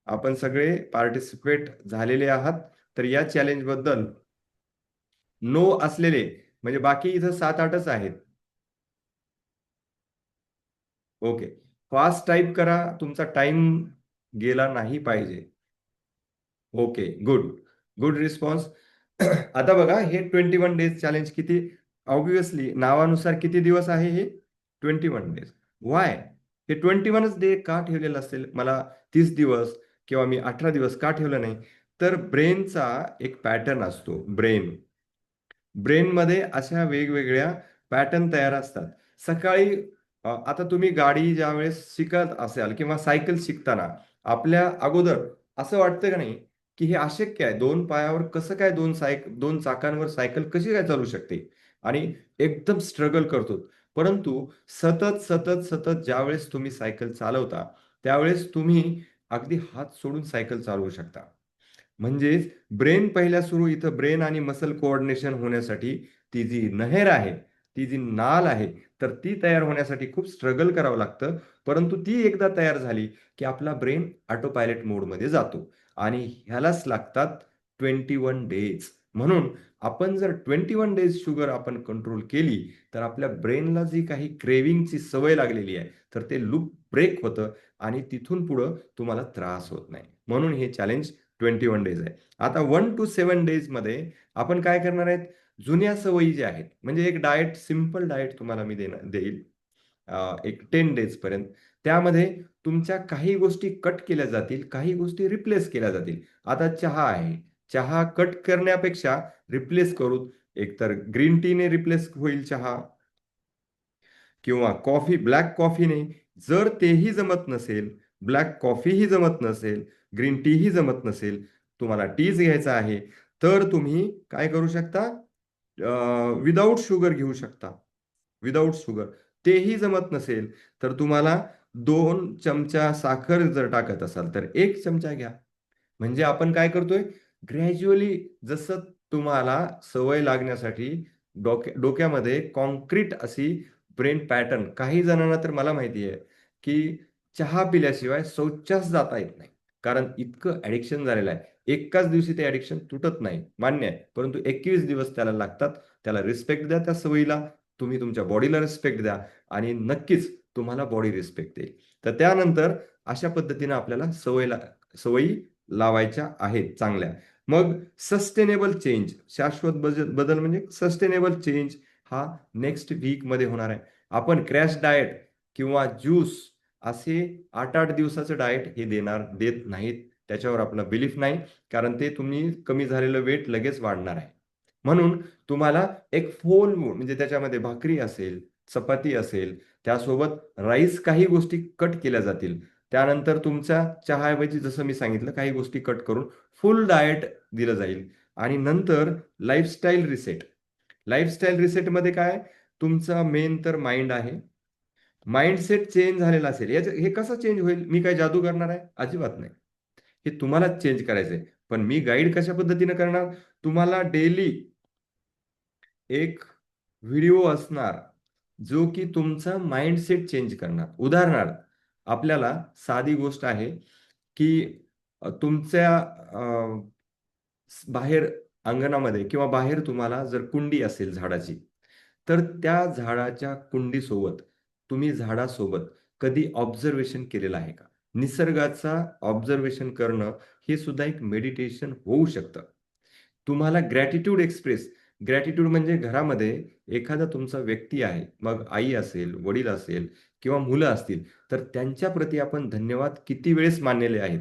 आपण सगळे पार्टिसिपेट झालेले आहात. तर या चॅलेंज बद्दल नो असलेले म्हणजे बाकी इथं 7-8च आहेत. ओके. फास्ट टाईप करा, तुमचा टाइम गेला नाही पाहिजे. Okay, good. Good response. आता बघा, हे 21 डेज चॅलेंज किती, ऑब्विसली नावानुसार किती दिवस आहे हे? 21 डेज. वाय? हे 21च डे का ठेवलेलं असेल? मला 30 दिवस किंवा मी 18 दिवस का ठेवलं नाही? तर ब्रेनचा एक पॅटर्न असतो. ब्रेनमध्ये अशा वेगवेगळ्या पॅटर्न तयार असतात. सकाळी आता तुम्ही गाडी ज्यावेळेस शिकत असाल किंवा सायकल शिकताना आपल्या अगोदर असं वाटतं का नाही, की हे अशक्य आहे. 2 पायावर कसं काय 2 चाकांवर सायकल कशी काय चालू शकते? आणि एकदम स्ट्रगल करतो. परंतु सतत, सतत, सतत ज्यावेळेस तुम्ही सायकल चालवता, त्यावेळेस तुम्ही अगदी हात सोडून सायकल चालवू शकता. म्हणजेच ब्रेन पहिल्या सुरू, इथं ब्रेन आणि मसल कोऑर्डिनेशन होण्यासाठी ती जी नहेर आहे, ती जी नाल आहे, तर ती तयार होण्यासाठी खूप स्ट्रगल करावं लागतं. परंतु ती एकदा तयार झाली, की आपला ब्रेन ऑटो पायलट मोडमध्ये जातो आणि ह्यालाच लागतात 21 डेज. म्हणून आपण जर 21 डेज शुगर आपण कंट्रोल केली, तर आपल्या ब्रेनला जी काही क्रेविंगची सवय लागलेली आहे, तर ते लूप ब्रेक होतं आणि तिथून पुढं तुम्हाला त्रास होत नाही. म्हणून हे चॅलेंज 21 डेज आहे. आता 1 to 7 डेज मध्ये आपण काय करणार आहेत? जुन्या सवयी ज्या आहेत, म्हणजे एक डाएट, सिंपल डाएट तुम्हाला मी देईल एक 10 डेज पर्यंत. त्यामध्ये तुमच्या काही गोष्टी कट केल्या जातील, काही गोष्टी रिप्लेस केल्या जातील. आता चहा आहे. चहा कट करण्यापेक्षा रिप्लेस करू, एकतर ग्रीन टीने रिप्लेस होईल चहा किंवा कॉफी, ब्लॅक कॉफीने. जर तेही जमत नसेल, ब्लॅक कॉफीही जमत नसेल, ग्रीन टीही जमत नसेल, तुम्हाला टीच घ्यायचा आहे, तर तुम्ही काय करू शकता? विदाऊट शुगर घेऊ शकता. Without sugar. तेही जमत नसेल, तर तुम्हाला 2 चमचा साखर जर टाकत असाल, तर 1 चमचा घ्या. म्हणजे आपण काय करतोय? ग्रॅज्युअली, जसं तुम्हाला सवय लागण्यासाठी डोक्यामध्ये कॉन्क्रीट अशी ब्रेन पॅटर्न, काही जणांना तर मला माहिती आहे, की चहा पिल्याशिवाय शौचास जाता येत नाही. कारण इतकं ॲडिक्शन झालेलं आहे. एकाच दिवशी ते ॲडिक्शन तुटत नाही, मान्य आहे. परंतु 21 दिवस त्याला लागतात. त्याला रिस्पेक्ट द्या त्या सवयीला. तुम्ही तुमच्या बॉडीला रिस्पेक्ट द्या आणि नक्कीच तुम्हाला बॉडी रिस्पेक्ट देईल. तर त्यानंतर अशा पद्धतीनं आपल्याला सवयी लावायच्या आहेत चांगल्या. मग सस्टेनेबल चेंज, शाश्वत बदल म्हणजे सस्टेनेबल चेंज हा नेक्स्ट वीकमध्ये होणार आहे. आपण क्रॅश डाएट किंवा ज्यूस असे 8-8 दिवसाचं डाएट हे देत नाहीत. त्याच्यावर आपला बिलीफ नाही, कारण ते तुम्ही कमी झालेलं वेट लगेच वाढणार आहे. म्हणून तुम्हाला एक फोल म्हणजे त्याच्यामध्ये भाकरी असेल, चपाती असेल, त्यासोबत राईस काही गोष्टी कट केल्या जातील. त्यानंतर तुमच्या चहाऐवजी जसं मी सांगितलं काही गोष्टी कट करून फुल डाएट दिलं जाईल. आणि नंतर लाईफस्टाईल रिसेट. लाईफस्टाईल रिसेटमध्ये काय, तुमचा मेन तर माइंड आहे. माइंडसेट चेंज झालेला असेल. हे कसं चेंज होईल? मी काय जादू करणार आहे? अजिबात नाही. हे तुम्हालाच चेंज करायचंय. पण मी गाईड कशा पद्धतीने करणार? तुम्हाला डेली एक व्हिडिओ असणार जो की तुमचा माइंडसेट चेंज करणार. उदाहरणार्थ, आपल्याला साधी गोष्ट आहे की तुमच्या बाहेर अंगणामध्ये किंवा बाहेर तुम्हाला जर कुंडी असेल झाडाची, तर त्या झाडाच्या कुंडीसोबत तुम्ही झाडासोबत कधी ऑब्झर्वेशन केलेलं आहे का? निसर्गाचा ऑब्झर्वेशन करणं हे सुद्धा एक मेडिटेशन होऊ शकतं. तुम्हाला ग्रॅटिट्यूड एक्सप्रेस, ग्रॅटिट्यूड म्हणजे घरामध्ये एखादा तुमचा व्यक्ती आहे, मग आई असेल, वडील असेल किंवा मुलं असतील, तर त्यांच्या प्रती आपण धन्यवाद किती वेळेस मानलेले आहेत,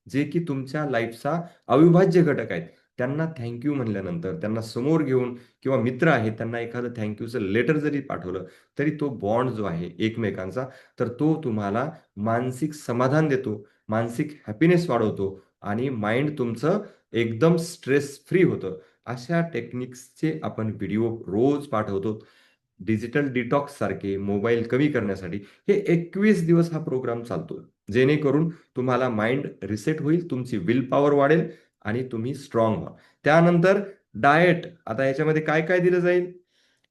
जे की तुमच्या लाईफचा अविभाज्य घटक आहेत. त्यांना थँक यू म्हणल्यानंतर त्यांना समोर घेऊन किंवा मित्र आहेत त्यांना एखादं थँक लेटर जरी पाठवलं, तरी तो बॉन्ड जो आहे एकमेकांचा, तर तो तुम्हाला मानसिक समाधान देतो, मानसिक हॅपीनेस वाढवतो आणि माइंड तुमचं एकदम स्ट्रेस फ्री होतं. अशा टेक्निक्सचे आपण व्हिडिओ रोज पाठवतो. डिजिटल डिटॉक्स सारखे मोबाईल कमी करण्यासाठी हे 21 दिवस हा प्रोग्राम चालतो. जेणेकरून तुम्हाला माइंड रिसेट होईल, तुमची विल पॉवर वाढेल आणि तुम्ही स्ट्रॉंग व्हाल. त्यानंतर डाएट, आता याच्यामध्ये काय-काय दिलं जाईल?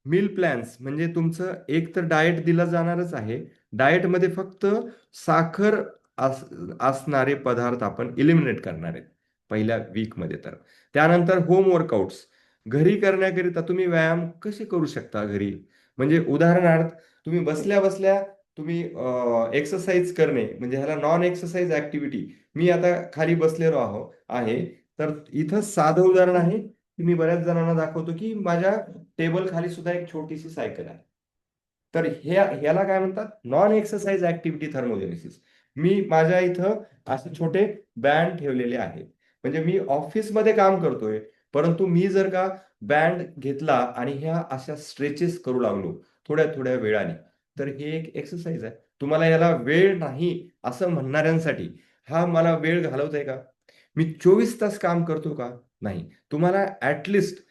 मील प्लॅन्स म्हणजे तुमचं एक तर डाएट दिलं जाणारच आहे. डाएटमध्ये फक्त साखर अस असणारे पदार्थ आपण एलिमिनेट करणार आहेत पहिल्या वीकमध्ये तर. त्यानंतर होम वर्कआउट्स. घरी करण्याकरिता तुम्ही व्यायाम कसे करू शकता घरी? म्हणजे उदाहरणार्थ, तुम्ही बसल्या-बसल्या तुम्ही एक्सरसाइज करणे म्हणजे ह्याला नॉन एक्सरसाइज ॲक्टिव्हिटी. मी आता खाली बसलेलो आहे. तर इथं साधं उदाहरण आहे, की मी बऱ्याच जणांना दाखवतो, की माझ्या टेबल खाली सुद्धा एक छोटीशी सायकल आहे. तर ह्याला काय म्हणतात? Non exercise activity thermogenesis. मी माझ्या इथं असे छोटे बँड ठेवलेले आहेत. म्हणजे मी ऑफिसमध्ये काम करतोय, परंतु मी जर का बँड घेतला आणि ह्या अशा स्ट्रेचेस करू लागलो थोड्या थोड्या वेळाने, तर हे एक एक्सरसाइज आहे. तुम्हाला याला वेळ नाही असं म्हणणाऱ्यांसाठी हा मला वेळ घालवतोय का? मी 24 तास काम करतो का? नाही. तुम्हाला ॲटलिस्ट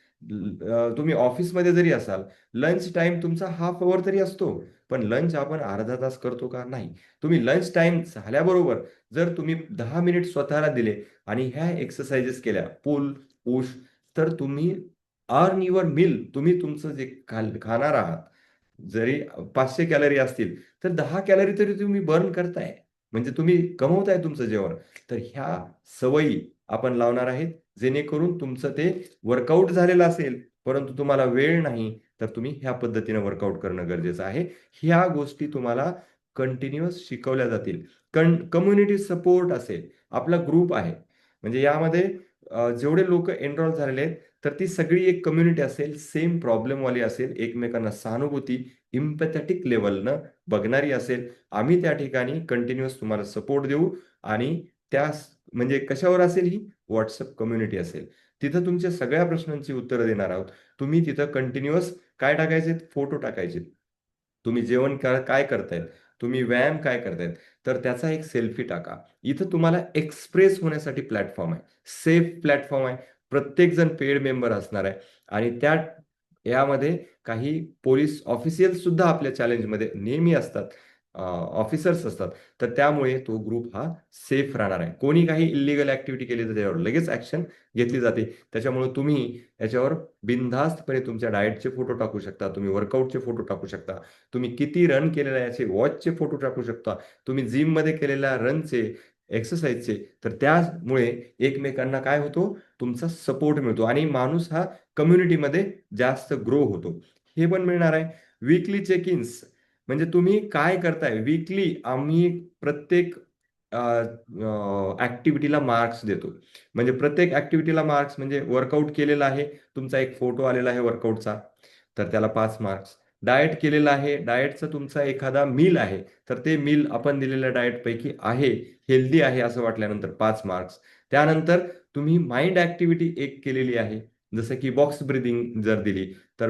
तुम्ही ऑफिसमध्ये जरी असाल, लंच टाईम तुमचा हाल्फ अवर तरी असतो. पण लंच आपण अर्धा तास करतो का? नाही. तुम्ही लंच टाईम झाल्याबरोबर जर तुम्ही 10 मिनिट स्वतःला दिले आणि ह्या एक्सरसाइजेस केल्या, पुल, पुश, तर तुम्ही अर्न युअर मील, तुम्ही तुमचं जे खाणार आहात, जरी 500 कॅलरी असतील, तर 10 कॅलरी तरी तुम्ही बर्न करताय. म्हणजे तुम्ही कमवताय तुमचं जेवण. तर ह्या सवयी आपण लावणार आहेत, जेणेकरून तुमचं ते वर्कआउट झालेलं असेल, परंतु तुम्हाला वेळ नाही, तर तुम्ही ह्या पद्धतीने वर्कआउट करणं गरजेचं आहे. ह्या गोष्टी तुम्हाला कंटिन्युअस शिकवल्या जातील. कम्युनिटी सपोर्ट असेल, आपला ग्रुप आहे. म्हणजे यामध्ये जेवढे लोक एनरोल झालेले आहेत, तर ती सगळी एक कम्युनिटी असेल, सेम प्रॉब्लेमवाली असेल, एकमेकांना सहानुभूती, इम्पॅथेटिक लेव्हलनं बघणारी असेल. आम्ही त्या ठिकाणी कंटिन्युअस तुम्हाला सपोर्ट देऊ आणि त्या म्हणजे कशावर असेल ही? WhatsApp कम्युनिटी असेल. तिथं तुमच्या सगळ्या प्रश्नांची उत्तरं देणार आहोत. तुम्ही तिथं कंटिन्युअस काय टाकायचे? फोटो टाकायचे. तुम्ही जेवण काय करतायत? तुम्ही व्यायाम काय करतायत? तर त्याचा एक सेल्फी टाका. इथं तुम्हाला एक्सप्रेस होण्यासाठी प्लॅटफॉर्म आहे. सेफ प्लॅटफॉर्म आहे. प्रत्येकजण पेड मेंबर असणार आहे आणि यामध्ये काही पोलीस ऑफिशियल्स सुद्धा आपल्या चॅलेंजमध्ये नेहमी असतात. ऑफिसर्स असतात. तर त्यामुळे तो ग्रुप हा सेफ राहणार आहे. कोणी काही इल्लीगल ॲक्टिव्हिटी केली तर त्याच्यावर लगेच ॲक्शन घेतली जाते. त्याच्यामुळे तुम्ही याच्यावर बिनधास्तपणे तुमच्या डाएटचे फोटो टाकू शकता. तुम्ही वर्कआउटचे फोटो टाकू शकता. तुम्ही किती रन केलेला आहे याचे वॉचचे फोटो टाकू शकता. तुम्ही जिममध्ये केलेल्या रनचे, एक्सरसाइजचे. तर त्यामुळे एकमेकांना काय होतो? तुमचा सपोर्ट मिळतो आणि माणूस हा कम्युनिटीमध्ये जास्त ग्रो होतो. हे पण मिळणार आहे. Weekly check ins. म्हणजे तुम्ही काय करताय वीकली आम्ही प्रत्येक ऍक्टिव्हिटीला मार्क्स देतो. म्हणजे प्रत्येक ऍक्टिव्हिटीला मार्क्स म्हणजे वर्कआउट केलेला आहे, तुमचा एक फोटो आलेला आहे वर्कआउटचा, तर त्याला 5 मार्क्स. डाएट केलेला आहे, डाएटचा तुमचा एखादा मील आहे, तर ते मील आपण दिलेल्या डाएट पैकी आहे, हेल्दी आहे असं वाटल्यानंतर 5 मार्क्स. त्यानंतर तुम्ही माइंड ऍक्टिव्हिटी एक केलेली आहे, जसं की बॉक्स ब्रिदिंग जर दिली तर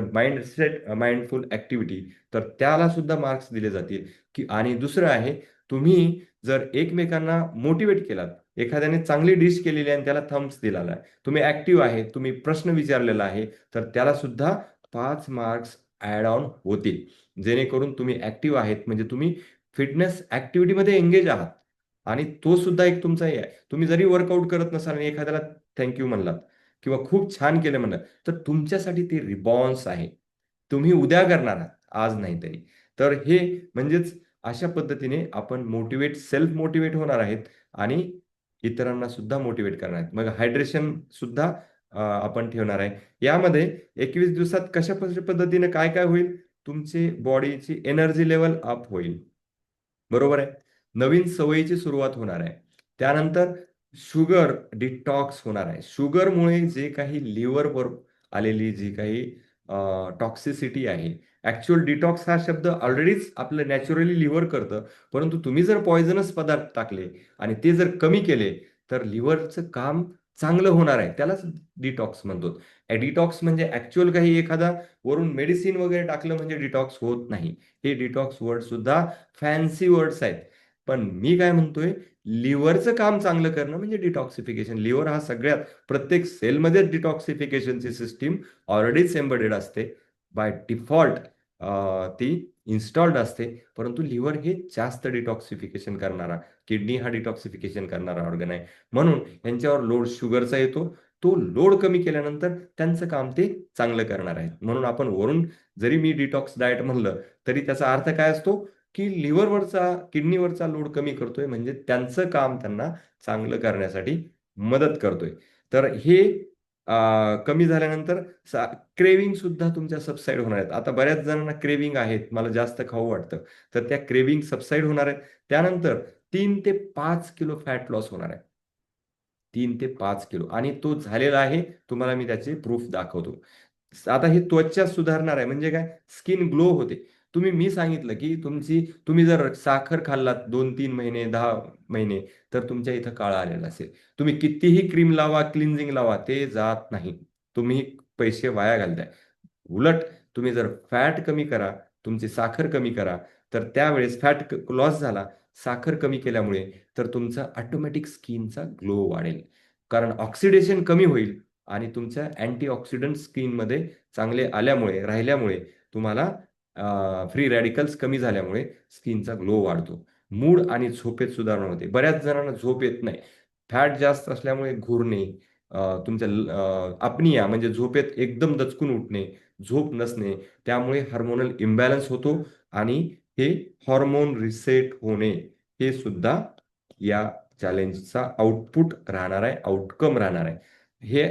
माइंडफुल ऍक्टिव्हिटी, तर त्याला सुद्धा मार्क्स दिले जातील. की आणि दुसरं आहे, तुम्ही जर एकमेकांना मोटिवेट केलात, एखाद्याने चांगली डिश केलेली आहे आणि त्याला थम्स दिलेला आहे, तुम्ही ऍक्टिव्ह आहे, तुम्ही प्रश्न विचारलेला आहे, तर त्याला सुद्धा 5 मार्क्स ऍड ऑन होतील. जेणेकरून तुम्ही ऍक्टिव्ह आहेत म्हणजे तुम्ही फिटनेस ऍक्टिव्हिटीमध्ये एंगेज आहात. आणि तो सुद्धा एक तुमचा हे आहे. तुम्ही जरी वर्कआउट करत नसाल आणि एखाद्याला थँक्यू म्हणलात किंवा खूप छान केलं म्हणलं, तर तुमच्यासाठी ते रिस्पॉन्स आहे. तुम्ही उद्या करणार आहात, आज नाही तरी. तर हे म्हणजेच अशा पद्धतीने आपण सेल्फ मोटिवेट होणार आहेत आणि इतरांना सुद्धा मोटिवेट करणार आहेत. मग हायड्रेशन सुद्धा आपण ठेवणार आहे. यामध्ये 21 दिवसात कशा पद्धतीने काय काय होईल, तुमची बॉडीची एनर्जी लेवल अप होईल. बरोबर आहे. नवीन सवयीची सुरुवात होणार आहे. त्यानंतर शुगर डिटॉक्स होणार आहे. शुगरमुळे जे काही लिव्हरवर आलेली जी काही टॉक्सिसिटी आहे, ऍक्च्युअल डिटॉक्स हा शब्द ऑलरेडीच आपलं नॅचरली लिव्हर करतं. परंतु तुम्ही जर पॉयझनस पदार्थ टाकले आणि ते जर कमी केले, तर लिव्हरचं काम चांगलं होणार आहे. त्यालाच डिटॉक्स म्हणतो. डिटॉक्स म्हणजे ऍक्च्युअल काही एखादा वरून मेडिसिन वगैरे टाकलं म्हणजे डिटॉक्स होत नाही. हे डिटॉक्स वर्ड सुद्धा फॅन्सी वर्ड्स आहेत. पण मी काय म्हणतोय, लिव्हरचं काम चांगलं करणं म्हणजे डिटॉक्सिफिकेशन. लिव्हर हा सगळ्यात प्रत्येक सेलमध्ये डिटॉक्सिफिकेशनची सिस्टीम ऑलरेडीच एम्बेडेड असते. बाय डिफॉल्ट ती इन्स्टॉल्ड असते. परंतु लिव्हर हे जास्त डिटॉक्सिफिकेशन करणारा, किडनी हा डिटॉक्सिफिकेशन करणारा ऑर्गन आहे. म्हणून यांच्यावर लोड शुगरचा येतो. तो लोड कमी केल्यानंतर त्यांचं काम ते चांगलं करणार आहे. म्हणून आपण वरून जरी मी डिटॉक्स डाएट म्हणलं, तरी त्याचा अर्थ काय असतो, की लिव्हरवरचा किडनीवरचा लोड कमी करतोय म्हणजे त्यांचं काम त्यांना चांगलं करण्यासाठी मदत करतोय. तर हे कमी झाल्यानंतर क्रेविंग सुद्धा तुमच्या सबसाईड होणार आहेत. आता बऱ्याच जणांना क्रेविंग आहेत, मला जास्त खाऊ वाटतं, तर त्या क्रेविंग सबसाईड होणार आहेत. त्यानंतर 3 ते 5 किलो फॅट लॉस होणार आहे. 3 ते 5 किलो, आणि तो झालेला आहे. तुम्हाला मी त्याचे प्रूफ दाखवतो. आता ही त्वचा सुधारणार आहे म्हणजे काय, स्किन ग्लो होते. मी सांगितलं की तुम्ही जर साखर खाल्लात 2-3 महिने, 10 महिने, तर तुमच्या इथं काळा आलेला असेल. तुम्ही कितीही क्रीम लावा, क्लिन्झिंग लावा, ते जात नाही. तुम्ही पैसे वाया घालताय. उलट तुम्ही जर फॅट कमी करा, तुमची साखर कमी करा, तर त्यावेळेस फॅट लॉस झाला, साखर कमी केल्यामुळे, तर तुमचा ऑटोमॅटिक स्किनचा ग्लो वाढेल. कारण ऑक्सिडेशन कमी होईल आणि तुमच्या अँटीऑक्सिडंट स्किनमध्ये चांगले राहिल्यामुळे तुम्हाला फ्री रॅडिकल्स कमी झाल्यामुळे स्किनचा ग्लो वाढतो. मूड आणि झोपेत सुधारणा होते. बऱ्याच जणांना झोप येत नाही. फॅट जास्त असल्यामुळे घुरणे, तुमच्या अपनिया म्हणजे झोपेत एकदम दचकून उठणे, झोप नसणे, त्यामुळे हार्मोनल इम्बॅलन्स होतो आणि हे हॉर्मोन रिसेट होणे, हे सुद्धा या चॅलेंजचा आउटपुट राहणार आहे, आउटकम राहणार आहे.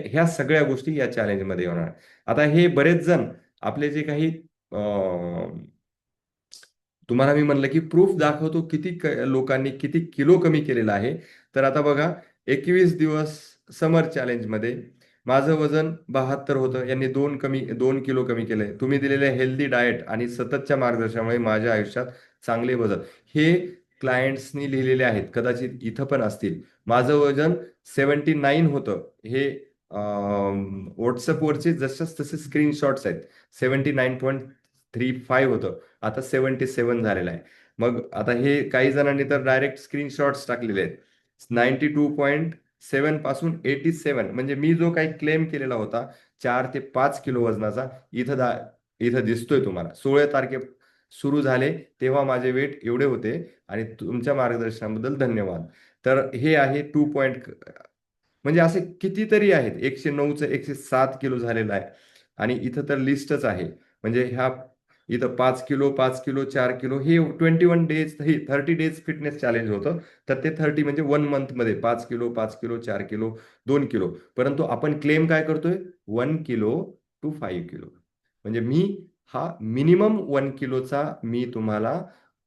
ह्या सगळ्या गोष्टी या चॅलेंजमध्ये होणार आहे. आता हे बरेच जण आपले जे काही तुम्हाला मी म्हणलं की प्रूफ दाखवतो लोकांनी किती किलो कमी केलेलं आहे. तर आता बघा, 21 दिवस समर चॅलेंजमध्ये माझं वजन 72 होतं. यांनी 2 किलो कमी केलंय. तुम्ही दिलेले हेल्दी डाएट आणि सततच्या मार्गदर्शनामुळे माझ्या आयुष्यात चांगले बदल, हे क्लायंट्सनी लिहिलेले आहेत. कदाचित इथं पण असतील. माझं वजन 79 होतं. हे व्हॉट्सअपवरचे जसं तसे स्क्रीनशॉट्स आहेत. 79.35 होतं, आता 77 झालेलं आहे. मग आता हे काही जणांनी तर डायरेक्ट स्क्रीनशॉट्स टाकलेले आहेत. 92.7 पासून 87, म्हणजे मी जो काही क्लेम केलेला होता 4 ते 5 किलो वजनाचा, इथं दिसतोय तुम्हाला. 16 तारखे सुरू झाले तेव्हा माझे वेट एवढे होते आणि तुमच्या मार्गदर्शनाबद्दल धन्यवाद. तर हे आहे 2 म्हणजे असे कितीतरी आहेत. 109चं 107 किलो झालेलं आहे. आणि इथं तर लिस्टच आहे. म्हणजे इथं 5 किलो, 5 किलो, 4 किलो, हे 21 डेज, हे 30 डेज फिटनेस चॅलेंज होतं. तर ते 30 म्हणजे 1 मंथमध्ये 5 किलो, 5 किलो, 4 किलो, 2 किलो. परंतु आपण क्लेम काय करतोय, 1 किलो टू 5 किलो. म्हणजे मी हा मिनिमम 1 किलोचा मी तुम्हाला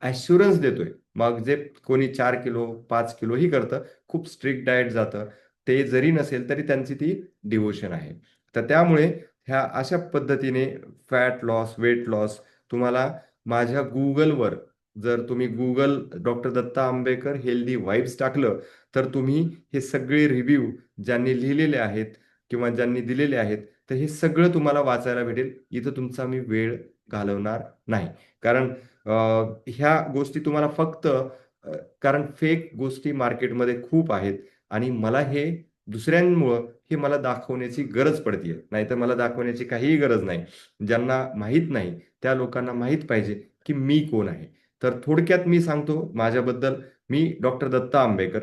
ॲश्युरन्स देतोय. मग जे कोणी 4 किलो 5 किलो ही करतं, खूप स्ट्रिक्ट डाएट जातं, ते जरी नसेल तरी त्यांची ती डिवोशन आहे. तर त्यामुळे ह्या अशा पद्धतीने फॅट लॉस, वेट लॉस तुम्हाला माझ्या गुगलवर, जर तुम्ही Google doctor Datta Ambekar healthy vibes टाकलं, तर तुम्ही हे सगळे रिव्ह्यू ज्यांनी लिहिलेले आहेत किंवा ज्यांनी दिलेले आहेत, तर हे सगळं तुम्हाला वाचायला भेटेल. इथं तुमचा मी वेळ घालवणार नाही. कारण ह्या गोष्टी तुम्हाला फक्त कारण फेक गोष्टी मार्केटमध्ये खूप आहेत आणि मला हे दुसऱ्यांमुळं हे मला दाखवण्याची गरज पडतीये. नाहीतर मला दाखवण्याची काहीही गरज नाही. ज्यांना माहीत नाही त्या लोकांना माहीत पाहिजे की मी कोण आहे. तर थोडक्यात मी सांगतो माझ्याबद्दल. मी डॉक्टर दत्ता आंबेकर.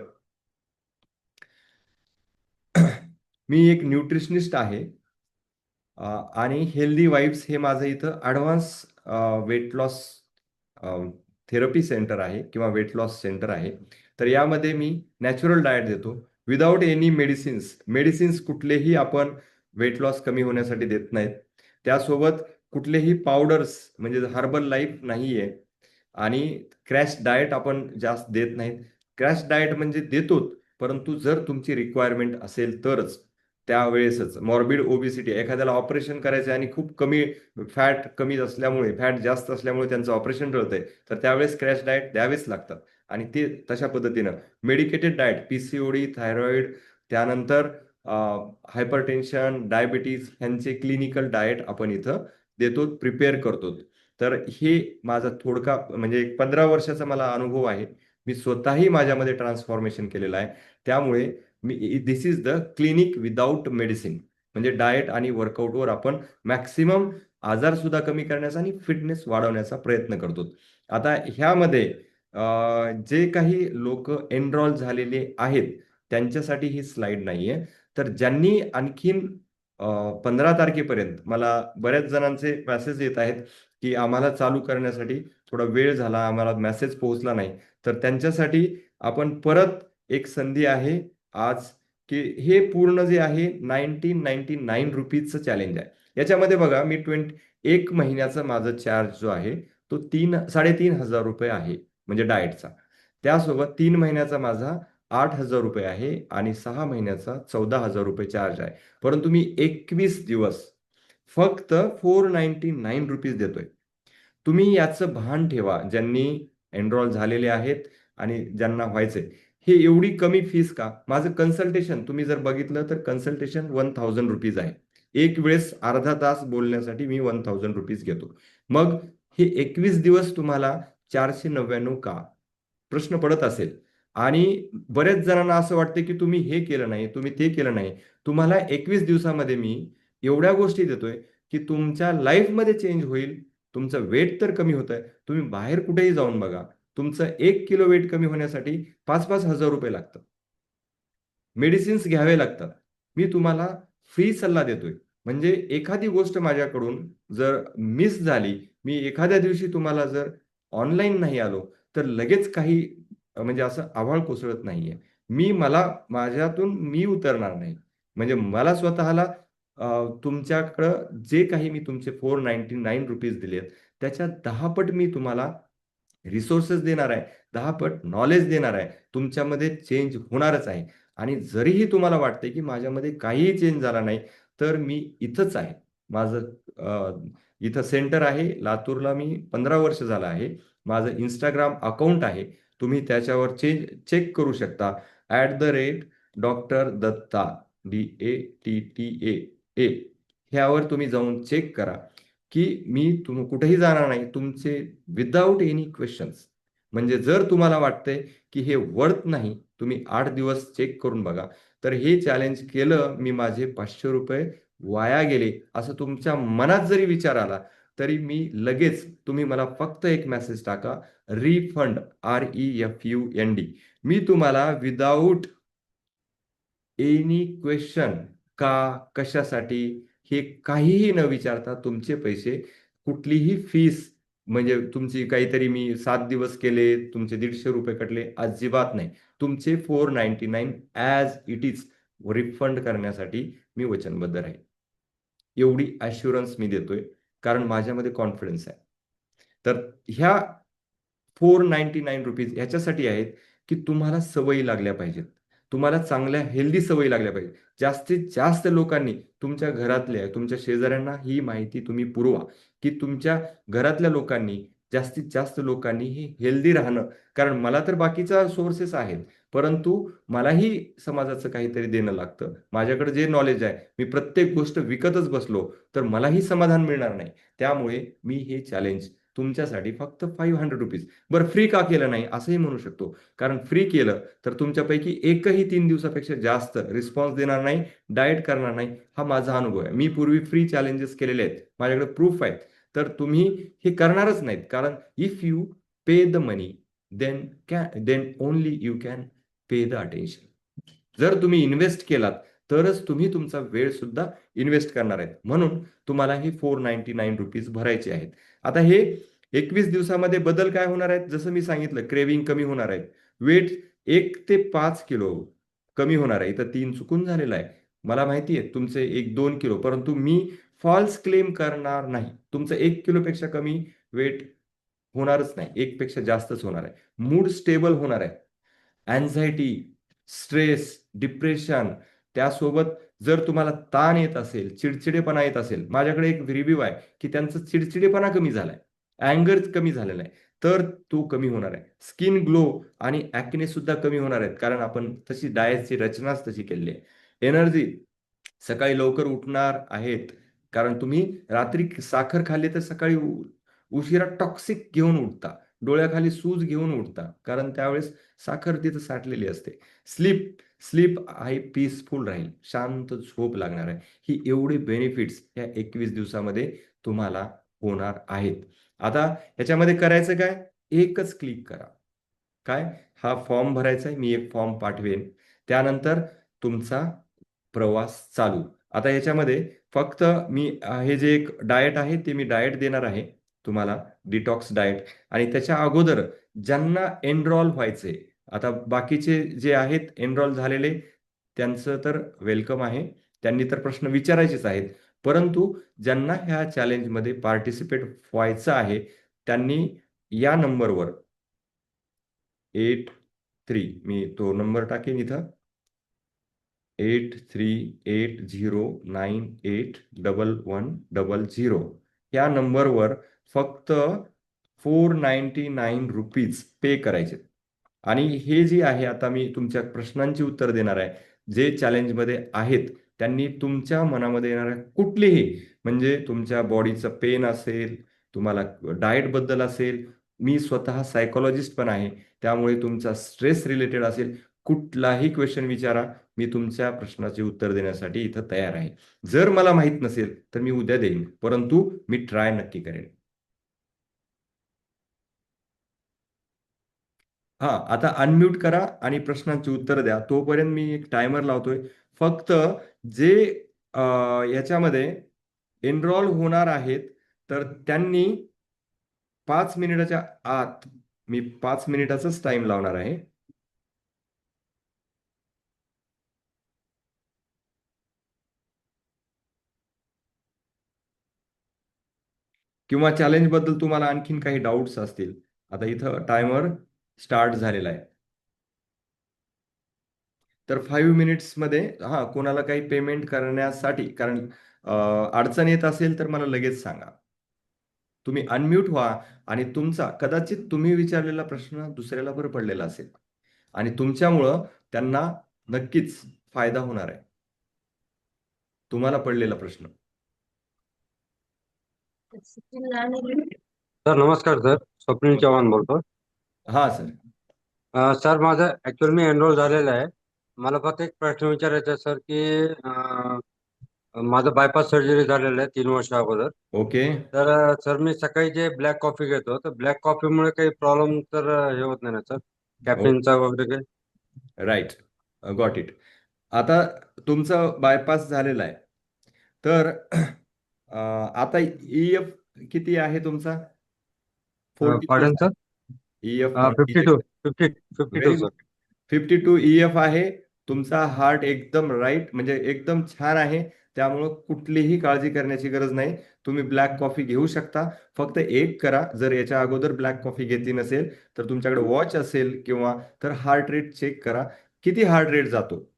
मी एक न्यूट्रिशनिस्ट आहे. आणि हेल्दी वाईब्स हे माझं इथं advance weight loss therapy centre आहे किंवा वेट लॉस सेंटर आहे. तर यामध्ये मी नॅचरल डाएट देतो विदाऊट एनी मेडिसिन्स. मेडिसिन्स कुठलेही आपण वेट लॉस कमी होण्यासाठी देत नाहीत. त्यासोबत कुठलेही पावडर्स म्हणजे हर्बल लाईफ नाही आहे आणि क्रॅश डाएट आपण जास्त देत नाहीत. क्रॅश डाएट म्हणजे देतोच, परंतु जर तुमची रिक्वायरमेंट असेल तरच, त्यावेळेसच. मॉर्बिड ओबिसिटी एखाद्याला ऑपरेशन करायचं आहे आणि खूप कमी फॅट कमी असल्यामुळे, फॅट जास्त असल्यामुळे त्यांचं ऑपरेशन टळतंय, तर त्यावेळेस क्रॅश डाएट द्यावेच लागतात. आणि ते तशा पद्धतीनं मेडिकेटेड डाएट, पीसीओडी, थायरॉइड, त्यानंतर हायपरटेन्शन, डायबिटीज ह्यांचे क्लिनिकल डाएट आपण इथं देतो, प्रिपेअर करतो. तर हे माझा थोडका म्हणजे एक 15 वर्षाचा मला अनुभव आहे. मी स्वतःही माझ्यामध्ये ट्रान्सफॉर्मेशन केलेलं आहे. त्यामुळे this is the clinic without medicine. म्हणजे डाएट आणि वर्कआउटवर आपण मॅक्सिमम आजार सुद्धा कमी करण्याचा आणि फिटनेस वाढवण्याचा प्रयत्न करतो. आता ह्यामध्ये जे काही लोक एनरॉल झालेले आहेत त्यांच्यासाठी ही स्लाइड नाहीये. तर ज्यांनी आणखीन 15 तारखेपर्यंत, मला बऱ्याच जणांचे मेसेज येत आहेत की आम्हाला चालू करण्यासाठी थोडा वेळ झाला, आम्हाला मेसेज पोहोचला नाही. तर त्यांच्यासाठी आपण परत एक संधी आहे आज, की हे पूर्ण जे आहे 1999 रुपीजचं चॅलेंज आहे. याच्यामध्ये बघा मी 1 महिन्याचा माझा चार्ज जो आहे तो 3,500 रुपये आहे म्हणजे डाएटचा. त्यासोबत 3 महिन्याचा माझा 8,000 रुपये आहे आणि 6 महिन्याचा 14,000 रुपये चार्ज आहे. परंतु मी 21 दिवस फक्त 499 रुपीज देतोय. तुम्ही याचं भान ठेवा, ज्यांनी एनरोल झालेले आहेत आणि ज्यांना व्हायचंय. हे एवढी कमी फीस का? माझं कन्सल्टेशन तुम्ही जर बघितलं तर कन्सल्टेशन 1000 रुपीज आहे. एक वेळेस अर्धा तास बोलण्यासाठी मी 1000 रुपीज घेतो. मग हे 21 दिवस तुम्हाला 499 का? प्रश्न पडत असेल. आणि बऱ्याच जणांना असं वाटतं की तुम्ही हे केलं नाही, तुम्ही ते केलं नाही. तुम्हाला 21 दिवसामध्ये मी एवढ्या गोष्टी देतोय की तुमच्या लाईफमध्ये चेंज होईल. तुमचं वेट तर कमी होतंय. तुम्ही बाहेर कुठेही जाऊन बघा. तुमचं 1 किलो वेट कमी होण्यासाठी 5-5 हजार रुपये लागतात. मेडिसिन्स घ्यावे लागतात. मी तुम्हाला फ्री सल्ला देतोय. म्हणजे एखादी गोष्ट माझ्याकडून जर मिस झाली, मी एखाद्या दिवशी तुम्हाला जर ऑनलाईन नाही आलो, तर लगेच काही म्हणजे असं आभाळ कोसळत नाहीये. मला माझ्यातून मी उतरणार नाही. म्हणजे मला स्वतःला तुमच्याकडं जे काही मी तुमचे 499 रुपीज दिलेत, त्याच्या 10 पट मी तुम्हाला रिसोर्सेस देणार आहे. 10 पट नॉलेज देणार आहे. तुमच्यामध्ये चेंज होणारच आहे. आणि जरीही तुम्हाला वाटतंय की माझ्यामध्ये काहीही चेंज झाला नाही, तर मी इथंच आहे. माझं इथं सेंटर आहे. लातूरला मी 15 वर्ष झालं आहे. माझं Instagram अकाउंट आहे. तुम्ही त्याच्यावर चेक करू शकता. डॉक्टर दत्ता, DATTA ह्यावर तुम्ही जाऊन चेक करा, की मी कुठेही जाणार नाही. तुमचे विदाऊट एनी क्वेश्चन्स. म्हणजे जर तुम्हाला वाटतंय की हे वर्थ नाही, तुम्ही 8 दिवस चेक करून बघा. तर हे चॅलेंज केलं मी, माझे 500 रुपये वाया गेले असं तुमच्या मनात जरी विचार आला, तरी मी लगेच, तुम्ही मला फक्त एक मेसेज टाका, रिफंड, REFUND. मी तुम्हाला विदाऊट एनी क्वेश्चन, का, कशासाठी, हे काहीही न विचारता तुमचे पैसे, कुठलीही फीस, म्हणजे तुमची काहीतरी मी 7 दिवस केले, तुमचे 150 रुपये कटले, अजिबात नाही. तुमचे 499 ॲज इट इज रिफंड करण्यासाठी मी वचनबद्ध राहील. एवढी ॲश्युरन्स मी देतोय. कारण माझ्यामध्ये कॉन्फिडन्स आहे. तर ह्या ₹499 ह्याच्यासाठी आहेत की तुम्हाला सवयी लागल्या पाहिजेत. तुम्हाला चांगल्या हेल्दी सवयी लागल्या पाहिजेत. जास्तीत जास्त लोकांनी तुमच्या घरातल्या, तुमच्या शेजाऱ्यांना ही माहिती तुम्ही पुरवा की तुमच्या घरातल्या लोकांनी, जास्तीत जास्त लोकांनी हे हेल्दी राहणं. कारण मला तर बाकीचा सोर्सेस आहेत, परंतु मलाही समाजाचं काहीतरी देणं लागतं. माझ्याकडे जे नॉलेज आहे, मी प्रत्येक गोष्ट विकतच बसलो तर मलाही समाधान मिळणार नाही. त्यामुळे मी हे चॅलेंज तुमच्यासाठी फक्त ₹500, बरं फ्री का केलं नाही असंही म्हणू शकतो. कारण फ्री केलं तर तुमच्यापैकी एकही 3 दिवसापेक्षा जास्त रिस्पॉन्स देणार नाही, डाएट करणार नाही. हा माझा अनुभव आहे. मी पूर्वी फ्री चॅलेंजेस केलेले आहेत, माझ्याकडे प्रूफ आहेत. तर तुम्ही हे करणारच नाहीत, कारण if you pay the money then only you can pay the attention. जर तुम्ही इन्व्हेस्ट केलात तरच तुम्ही तुमचा वेळ सुद्धा इन्व्हेस्ट करणार आहेत. म्हणून तुम्हाला हे ₹499 भरायचे आहेत. आता हे 21 दिवसामध्ये बदल काय होणार आहेत? जसं मी सांगितलं, क्रेविंग कमी होणार आहे, वेट 1 ते 5 किलो कमी होणार आहे. इथं 3 चुकून झालेलं आहे. मला माहिती आहे तुमचे 1-2 किलो, परंतु मी फॉल्स क्लेम करणार नाही. तुमचं 1 किलोपेक्षा कमी वेट होणारच नाही, 1 पेक्षा जास्तच होणार आहे. मूड स्टेबल होणार आहे. अँझायटी, स्ट्रेस, डिप्रेशन, त्यासोबत जर तुम्हाला ताण येत असेल, चिडचिडेपणा येत असेल, माझ्याकडे एक रिव्ह्यू आहे की त्यांचा चिडचिडेपणा कमी झालाय, अँगर कमी झालेला आहे, तर तो कमी होणार आहे. स्किन ग्लो आणि ॲक्ने सुद्धा कमी होणार आहेत, कारण आपण तशी डाएटची रचनाच तशी केलेली आहे. एनर्जी, सकाळी लवकर उठणार आहेत, कारण तुम्ही रात्री साखर खाल्ली तर सकाळी उशिरा टॉक्सिक घेऊन उठता, डोळ्याखाली सूज घेऊन उठता, कारण त्यावेळेस साखर तिथं साठलेली असते. स्लीप स्लीप आहे पीसफुल राहील, शांत झोप लागणार आहे. ही एवढी बेनिफिट्स या 21 दिवसामध्ये तुम्हाला होणार आहेत. आता ह्याच्यामध्ये करायचं काय? एकच क्लिक करा. काय? हा फॉर्म भरायचा आहे. मी एक फॉर्म पाठवेन. त्यानंतर तुमचा प्रवास चालू. आता याच्यामध्ये फक्त मी हे जे एक डाएट आहे ते मी डाएट देणार आहे तुम्हाला, डिटॉक्स डाएट. आणि त्याच्या अगोदर ज्यांना एनरॉल व्हायचंय, आता बाकीचे जे आहेत एनरॉल झालेले त्यांचं तर वेलकम आहे, त्यांनी तर प्रश्न विचारायचेच आहेत. परंतु ज्यांना ह्या चॅलेंजमध्ये पार्टिसिपेट व्हायचं आहे त्यांनी या नंबरवर 83, मी तो नंबर टाकेन इथं, 8380981100 या नंबरवर फक्त ₹499 पे करायचे. आणि हे जे आहे, आता मी तुमच्या प्रश्नांची उत्तर देणार आहे. जे चॅलेंजमध्ये आहेत त्यांनी तुमच्या मनामध्ये येणाऱ्या कुठलीही, म्हणजे तुमच्या बॉडीचं पेन असेल, तुम्हाला डाएट बद्दल असेल, मी स्वतः सायकोलॉजिस्ट पण आहे, त्यामुळे तुमचा स्ट्रेस रिलेटेड असेल, कुठलाही क्वेश्चन विचारा, मी तुमच्या प्रश्नाचे उत्तर देण्यासाठी इथं तयार आहे. जर मला माहित नसेल तर मी उद्या देईन, परंतु मी ट्राय नक्की करेन. हा, आता अनम्यूट करा आणि प्रश्नांची उत्तर द्या. तोपर्यंत मी एक टायमर लावतोय. फक्त जे याच्यामध्ये एनरोल होणार आहेत तर त्यांनी 5 मिनिटाच्या आत, मी 5 मिनिटाचाच टाइम लावणार आहे. किंवा चॅलेंज बद्दल तुम्हाला आणखीन काही डाऊट्स असतील, आता इथं टायमर स्टार्ट झालेला आहे. तर 5 मिनिट्समध्ये, हा, कोणाला काही पेमेंट करण्यासाठी, कारण अडचण येत असेल तर मला लगेच सांगा. तुम्ही अनम्यूट व्हा आणि तुमचा, कदाचित तुम्ही विचारलेला प्रश्न दुसऱ्याला बरं पडलेला असेल आणि तुमच्यामुळं त्यांना नक्कीच फायदा होणार आहे, तुम्हाला पडलेला प्रश्न. सर नमस्कार सर, स्वप्नील चव्हाण बोलतो. हा सर. सर माझं ऍक्च्युअली मी एनरोल झालेलं आहे. मला फक्त एक प्रश्न विचारायचा आहे सर की माझं बायपास सर्जरी झालेलं आहे 3 वर्ष अगोदर. ओके. तर सर मी सकाळी जे ब्लॅक कॉफी घेतो तर ब्लॅक कॉफीमुळे काही प्रॉब्लेम तर हे होत नाही ना सर, कॅफिनचा वगैरे काही? Right, got it. आता तुमचा बायपास झालेला आहे तर आता EF किती आहे तुमचा? 42 pardon sir, EF 52 very 52 sir. Good. 52 EF आहे. तुमचा हार्ट एकदम राईट, म्हणजे एकदम छान आहे. त्यामुळं कुठलीही काळजी करण्याची गरज नाही. तुम्ही ब्लॅक कॉफी घेऊ शकता. फक्त एक करा, जर याच्या अगोदर ब्लॅक कॉफी घेतली नसेल तर तुमच्याकडे वॉच असेल किंवा तर हार्ट रेट चेक करा, किती हार्ट रेट जातो.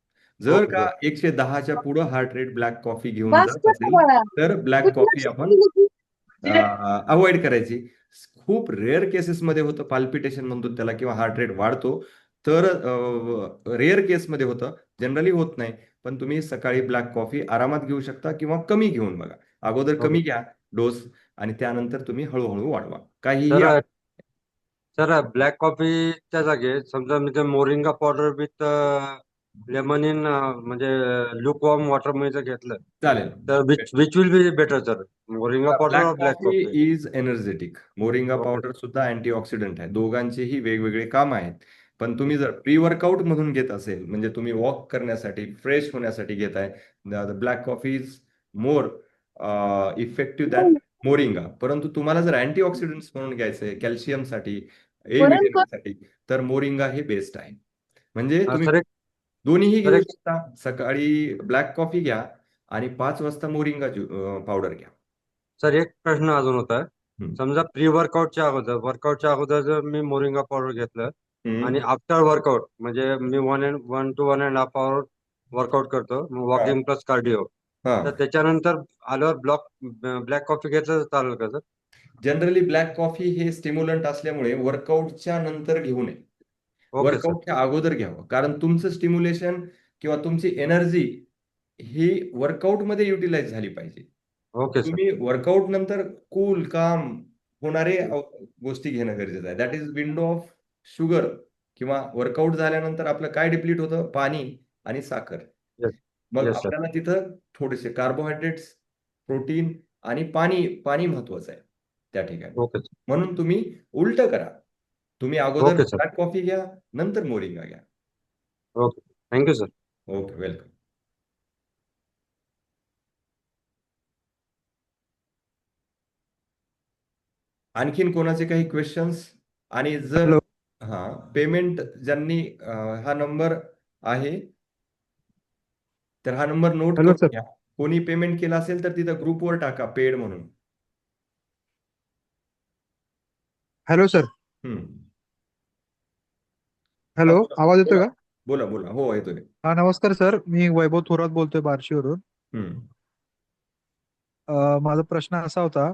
जर ओके का सर. 110च्या पुढं हार्ट रेट ब्लॅक कॉफी घेऊन बस जात करतो असेल बाळा. तर ब्लॅक कुठे कॉफी लक्ष आपण दिलं की? अवॉइड करायची. खूप रेअर केसेसमध्ये होतं, पाल्पिटेशन म्हणतो त्याला किंवा हार्ट रेट वाढतो, तर रेअर केसमध्ये होतं, जनरली होत नाही. पण तुम्ही सकाळी ब्लॅक कॉफी आरामात घेऊ शकता किंवा कमी घेऊन बघा. अगोदर ओके कमी घ्या डोस आणि त्यानंतर तुम्ही हळूहळू वाढवा. काहीही सर. सर ब्लॅक कॉफीच्या जागी समजा म्हणजे moringa powder with lemon in म्हणजे ल्यूक वॉर्म वॉटर मध्ये जर घेतलं चालेल. तर which will be better sir, moringa powder black और black coffee coffee? Is energetic. Moringa okay powder सुद्धा अँटीऑक्सिडंट आहे. दोघांचेही वेगवेगळे काम आहेत. पण तुम्ही जर प्री वर्कआउट मधून घेत असेल, म्हणजे तुम्ही वॉक करण्यासाठी, फ्रेश होण्यासाठी घेताय, black coffee is more effective than moringa. परंतु तुम्हाला जर अँटीऑक्सिडंट्स म्हणून घ्यायचंय, कॅल्शियमसाठी, ए वरण कर. विटॅमिनसाठी, तर मोरिंगा हे बेस्ट आहे. म्हणजे तुम्ही सर एक दोन्हीही सर घेऊ एक शकता. सकाळी ब्लॅक कॉफी घ्या आणि 5 वाजता मोरिंगा पावडर घ्या. सर एक प्रश्न अजून होता. हम्म. समजा प्री वर्कआउटच्या अगोदर जर मी मोरिंगा पावडर घेतलं आणि हम्म. आफ्टर वर्कआउट म्हणजे मी 1 to 1.5 hour वर्कआउट करतो, हा. वॉकिंग प्लस कार्डिओ, हा. तर त्याच्यानंतर आल्यावर ब्लॅक कॉफी घेतलं तर चालेल का सर? जनरली ब्लॅक कॉफी हे स्टिम्युलंट असल्यामुळे वर्कआउटच्या नंतर घेऊ नये. Okay sir. वर्कआउटच्या अगोदर घ्यावं, कारण तुमचं स्टिम्युलेशन किंवा तुमची एनर्जी ही वर्कआउटमध्ये युटिलाइज झाली पाहिजे. Okay sir. तुम्ही वर्कआउट नंतर कूल काम होणारे गोष्टी घेणं गरजेचं आहे. That is window of sugar. किंवा वर्कआउट झाल्यानंतर आपलं काय डिप्लीट होतं? पाणी आणि साखर. येस. मग येस सर. आपल्याला तिथं थोडेसे कार्बोहायड्रेट्स, प्रोटीन आणि पाणी पाणी महत्वाचं आहे त्या ठिकाणी. Okay sir. म्हणून तुम्ही उलट करा. तुम्ही अगोदर ओके सर. ब्लॅक कॉफी घ्या, नंतर मोरिंगा घ्या. Okay. Thank you sir. Okay, welcome. आणखीन कोणाचे काही क्वेश्चन्स? आणि जर हॅलो. हा पेमेंट ज्यांनी हा नंबर आहे, तर हा नंबर नोट हॅलो करून सर. घ्या. कोणी पेमेंट केला असेल तर तिथं ग्रुपवर टाका पेड म्हणून. Hello sir. हम्म. हा, हॅलो, बोला आवाज येतोय बोला का? बोला बोला. हो, येतोय. हा, नमस्कार सर. मी वैभव थोरात बोलतोय बार्शीवरून. हम्म. माझा प्रश्न असा होता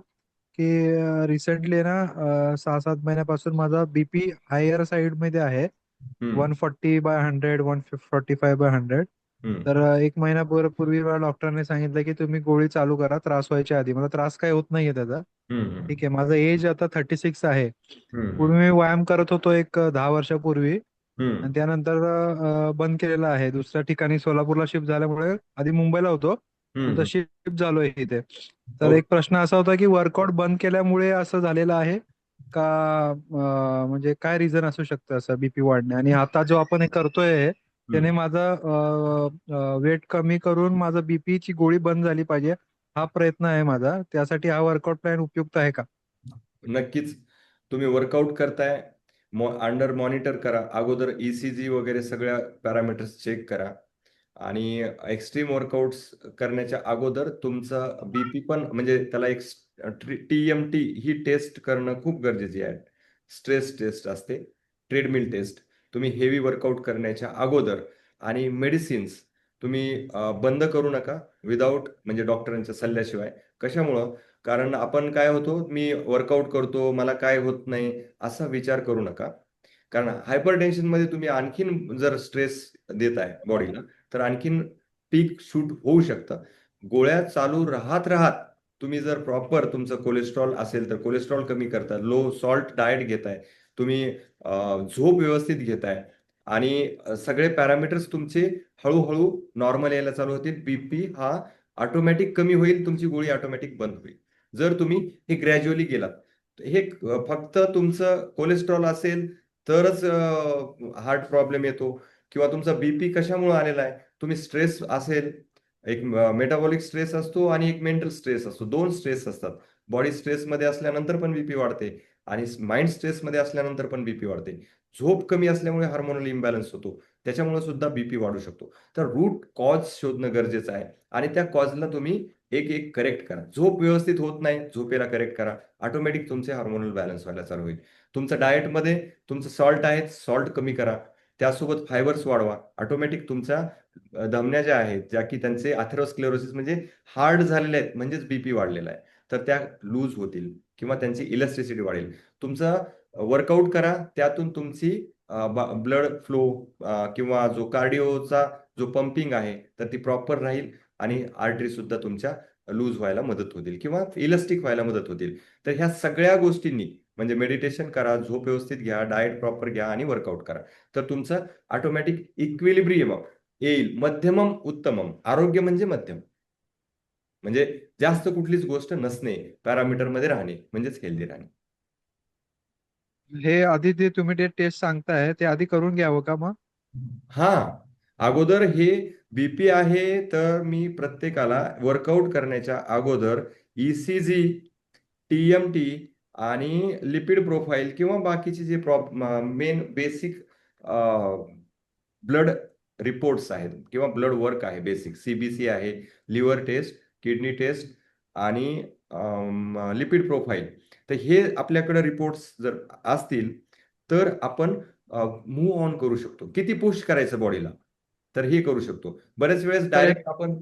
की रिसेंटली ना 6-7 महिन्यापासून माझा बीपी हायर साईड मध्ये आहे. हम्म. 140/100, 145/100. हम्म. तर 1 महिनाभर पूर्वी मला डॉक्टरने सांगितलं की तुम्ही गोळी चालू करा त्रास व्हायच्या आधी. मला त्रास काही होत नाहीये त्याचा. हम्म. ठीक आहे, माझं एज आता 36 आहे. हम्म. पूर्वी मी व्यायाम करत होतो एक 10 वर्षापूर्वी, हम्म. आणि त्यानंतर बंद केलेला आहे. दुसऱ्या ठिकाणी सोलापूरला शिफ्ट झाल्यामुळे आधी मुंबईला होतो, नंतर हम्म. शिफ्ट झालोय इथे. तर ओके. एक प्रश्न असा होता की वर्कआउट बंद केल्यामुळे असं झालेलं आहे का? म्हणजे काय रिझन असू शकतं असं बीपी वाढणे? आणि आता जो आपण हे करतोय त्याने हम्म. माझा वेट कमी करून माझं बीपी ची गोळी बंद झाली पाहिजे, हा प्रयत्न आहे माझा. त्यासाठी हा वर्कआउट प्लॅन उपयुक्त आहे का? नक्कीच. तुम्ही वर्कआउट करताय, अंडर मॉनिटर करा. अगोदर ECG वगैरे सगळ्या पॅरामीटर्स चेक करा. आणि एक्स्ट्रीम वर्कआउट्स करण्याच्या अगोदर तुमचं बीपी पण, म्हणजे त्याला एक TMT ही टेस्ट करणं खूप गरजेची आहे. स्ट्रेस टेस्ट असते, ट्रेडमिल टेस्ट. तुम्ही हेवी वर्कआउट करण्याच्या अगोदर. आणि मेडिसिन्स तुम्ही बंद करू नका विदाऊट, म्हणजे डॉक्टरांच्या सल्ल्याशिवाय. कशामुळं? कारण आपण काय होतो, मी वर्कआउट करतो, मला काय होत नाही, असा विचार करू नका. कारण हायपर टेन्शनमध्ये तुम्ही आणखीन जर स्ट्रेस देताय बॉडीला, तर आणखीन पीक शूट होऊ शकतं. गोळ्या चालू राहत राहत तुम्ही जर प्रॉपर तुमचं कोलेस्ट्रॉल असेल तर कोलेस्ट्रॉल कमी करता, लो सॉल्ट डाएट घेताय, तुम्ही झोप व्यवस्थित घेताय, आणि सगळे पॅरामीटर्स तुमचे हळूहळू नॉर्मल यायला चालू होतील, बीपी हा ऑटोमॅटिक कमी होईल, तुमची गोळी ऑटोमॅटिक बंद होईल. जर तुम्ही हे ग्रॅज्युअली गेलात. हे फक्त तुमचं कोलेस्ट्रॉल असेल तरच हार्ट प्रॉब्लेम येतो, किंवा तुमचा बीपी कशामुळे आलेला आहे? तुम्ही स्ट्रेस असेल, एक मेटाबॉलिक स्ट्रेस असतो आणि एक मेंटल स्ट्रेस असतो. 2 स्ट्रेस असतात. बॉडी स्ट्रेसमध्ये असल्यानंतर पण बीपी वाढते आणि माइंड स्ट्रेसमध्ये असल्यानंतर पण बीपी वाढते. झोप कमी असल्यामुळे हार्मोनल इम्बॅलन्स होतो, त्याच्यामुळे सुद्धा बीपी वाढू शकतो. तर रूट कॉज शोधणं गरजेचं आहे आणि त्या कॉजला तुम्ही एक एक करेक्ट करा. झोप व्यवस्थित होत नाही, झोपेला करेक्ट करा. ऑटोमॅटिक तुमचे हार्मोनल बॅलन्स व्हायला चालू होईल. तुमचं डाएटमध्ये तुमचं सॉल्ट आहे, सॉल्ट कमी करा. त्यासोबत फायबर्स वाढवा. ऑटोमॅटिक तुमच्या धमन्या ज्या आहेत, ज्या की त्यांचे अथेरोस्क्लेरोसिस म्हणजे हार्ड झालेले आहेत, म्हणजेच बीपी वाढलेला आहे, तर त्या लूज होतील किंवा त्यांची इलास्टिसिटी वाढेल. तुमचा वर्कआउट करा, त्यातून तुमची ब्लड फ्लो किंवा जो कार्डिओचा जो पंपिंग आहे तर ती प्रॉपर राहील आणि आर्टरी सुद्धा तुमच्या लूज व्हायला मदत होतील किंवा इलास्टिक व्हायला मदत होतील. तर ह्या सगळ्या गोष्टींनी म्हणजे मेडिटेशन करा, झोप व्यवस्थित घ्या, डाएट प्रॉपर घ्या आणि वर्कआउट करा, तर तुमचं ऑटोमॅटिक इक्विलिब्रियम येईल. मध्यमम उत्तमम. आरोग्य म्हणजे मध्यम, म्हणजे जास्त कुठलीच गोष्ट नसणे, पॅरामीटरमध्ये राहणे म्हणजेच हेल्दी राहणे. हे आधी जे तुम्ही ते टेस्ट सांगताय ते आधी करून घ्यावं का मग? हा, अगोदर हे बीपी आहे तर मी प्रत्येकाला वर्कआउट करण्याच्या अगोदर ईसीजी, टीएमटी आणि लिपिड प्रोफाईल किंवा बाकीचे जे मेन बेसिक ब्लड रिपोर्ट्स आहेत किंवा ब्लड वर्क आहे, बेसिक सीबीसी आहे, लिव्हर टेस्ट, किडनी टेस्ट आणि लिपिड प्रोफाईल. तर हे आपल्याकडे रिपोर्ट्स जर असतील तर आपण मूव्ह ऑन करू शकतो. किती पुश करायचं बॉडीला, तर हे करू शकतो. बरेच वेळेस तर डायरेक्ट आपण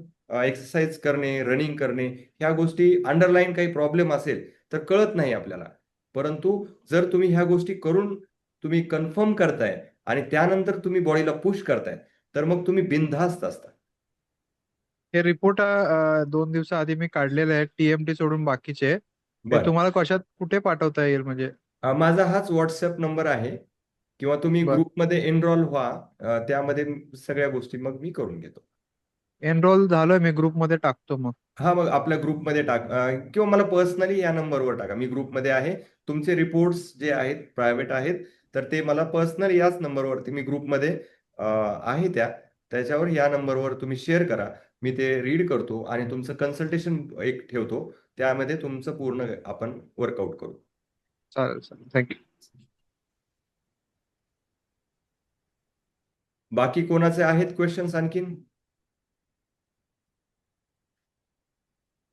एक्सरसाइज करणे, रनिंग करणे, ह्या गोष्टी अंडरलाईन काही प्रॉब्लेम असेल तर कळत नाही आपल्याला. परंतु जर तुम्ही ह्या गोष्टी करून तुम्ही कन्फर्म करताय आणि त्यानंतर तुम्ही बॉडीला पुश करताय तर मग तुम्ही बिनधास्त असता. हे रिपोर्ट 2 दिवसाआधी मी काढलेले आहेत टीएमटी सोडून बाकीचे. ते बरं. तुम्हाला कशात कुठे पाठवता येईल म्हणजे? माझा हाच व्हॉट्सअप नंबर आहे किंवा तुम्ही बर. ग्रुपमध्ये एनरोल व्हा. त्यामध्ये सगळ्या गोष्टी मग मी करून घेतो. एनरोल झालोय मी, ग्रुपमध्ये टाकतो मग. हा, मग आपल्या ग्रुपमध्ये टाक किंवा मला पर्सनली या नंबरवर टाका. मी ग्रुपमध्ये आहे. तुमचे रिपोर्ट्स जे आहेत प्रायव्हेट आहेत तर ते मला पर्सनली याच नंबरवरती, मी ग्रुपमध्ये आहे त्याच्यावर या नंबरवर तुम्ही शेअर करा. मी ते रीड करतो आणि तुमचं कन्सल्टेशन एक ठेवतो. त्यामध्ये तुमचं पूर्ण आपण वर्कआउट करू. चालेल चालेल, थँक्यू. बाकी कोणाचे आहेत क्वेश्चन्स आणखीन?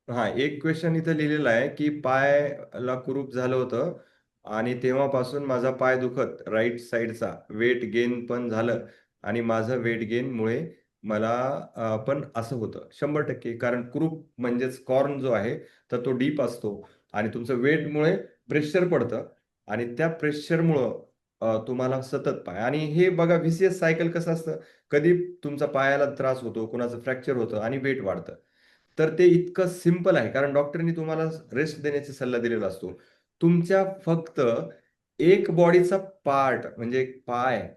हा, एक क्वेश्चन इथं लिहिलेला आहे की पायाला कुरूप झालं होतं आणि तेव्हापासून माझा पाय दुखत, राईट साईडचा. वेट गेन पण झालं आणि माझं वेट गेन मुळे मला पण असं होतं. 100%, कारण कुरूप म्हणजेच कॉर्न जो आहे तर तो डीप असतो आणि तुमचं वेटमुळे प्रेशर पडतं आणि त्या प्रेशरमुळं तुम्हाला सतत पाय, आणि हे बघा व्हीसीएस सायकल कसं असतं, कधी तुमचा पायाला त्रास होतो, कुणाचं फ्रॅक्चर होतं आणि वेट वाढतं. तर ते इतकं सिंपल आहे, कारण डॉक्टरनी तुम्हाला रेस्ट देण्याचा सल्ला दिलेला असतो. तुमच्या फक्त एक बॉडीचा पार्ट म्हणजे पाय,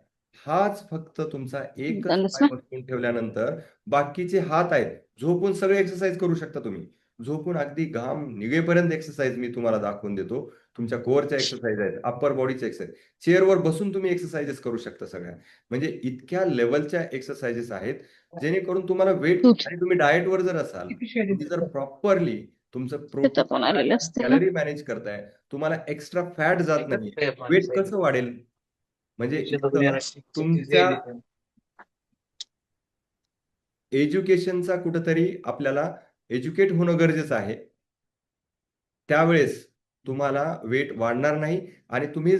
हाच फक्त तुमचा एकच झालंच पाय ना? बसवून ठेवल्यानंतर बाकीचे हात आहेत. झोपून सगळे एक्सरसाइज करू शकता तुम्ही. झोपून अगदी घाम निघेपर्यंत एक्सरसाइज मी तुम्हाला दाखवून देतो. तुमच्या कोरच्या एक्सरसाइज आहेत, अप्पर बॉडीच्या एक्सरसाइज. चेअरवर बसून तुम्ही एक्सरसाइजेस करू शकता सगळ्या. म्हणजे इतक्या लेवलच्या एक्सरसाइजेस आहेत जेणेकरून तुम्हाला वेट, तूच आणि तुम्ही डाएटवर जर असाल, तुम्ही जर प्रॉपरली तुमचं तिथं पण आलेलं प्रोटीन असते ना. कॅलरी मॅनेज करताय, तुम्हाला एक्स्ट्रा फॅट जात नाही, वेट कसं वाढेल? म्हणजे इथं तुमच्या एज्युकेशनचा कुठंतरी आपल्याला एज्युकेट होणं गरजेचं आहे. त्यावेळेस तुम्हाला वेट वाढणार नाही आणि तुम्ही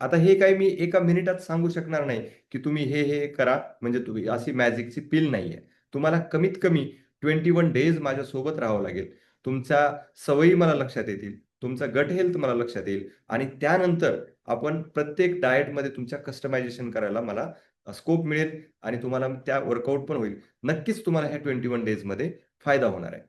आता हे काही मी एका मिनिटात सांगू शकणार नाही की तुम्ही हे करा, म्हणजे तुम्ही अशी मॅजिकची पिल नाहीये. तुम्हाला कमीत कमी 21 डेज माझ्यासोबत राहावं लागेल. तुमच्या सवयी मला लक्षात येतील, तुमचा गट हेल्थ मला लक्षात येईल आणि त्यानंतर आपण प्रत्येक डाएटमध्ये तुमच्या कस्टमायझेशन करायला मला स्कोप मिळेल आणि तुम्हाला त्या वर्कआउट पण होईल. नक्कीच तुम्हाला ह्या 21 डेजमध्ये फायदा होणार आहे.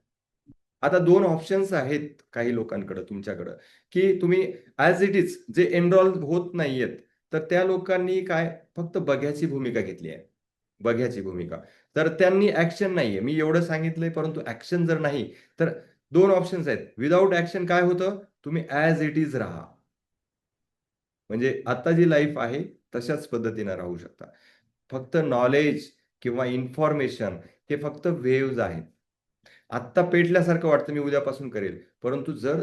आता 2 ऑप्शन्स आहेत काही लोकांकडे तुमच्याकडं, की तुम्ही ॲज इट इज जे एनरोल होत नाहीयेत, तर त्या लोकांनी काय फक्त बघ्याची भूमिका घेतली आहे. बघ्याची भूमिका. तर त्यांनी ॲक्शन नाहीये. मी एवढं सांगितलंय, परंतु ॲक्शन जर नाही, तर 2 ऑप्शन्स आहेत. विदाऊट ॲक्शन काय होतं? तुम्ही ॲज इट इज राहा. म्हणजे आता जी लाईफ आहे तशाच पद्धतीनं राहू शकता. फक्त नॉलेज किंवा इन्फॉर्मेशन हे फक्त वेव्हज आहेत. आत्ता पेटल्यासारखं वाटतं मी उद्यापासून करेल. परंतु जर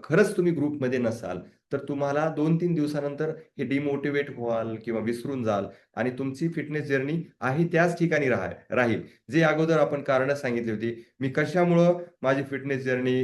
खरंच तुम्ही ग्रुपमध्ये नसाल तर तुम्हाला 2-3 दिवसानंतर हे डिमोटिवेट व्हाल किंवा विसरून जाल आणि तुमची फिटनेस जर्नी आहे त्याच ठिकाणी राहील. जे अगोदर आपण कारणं सांगितली होती, मी कशामुळं माझी फिटनेस जर्नी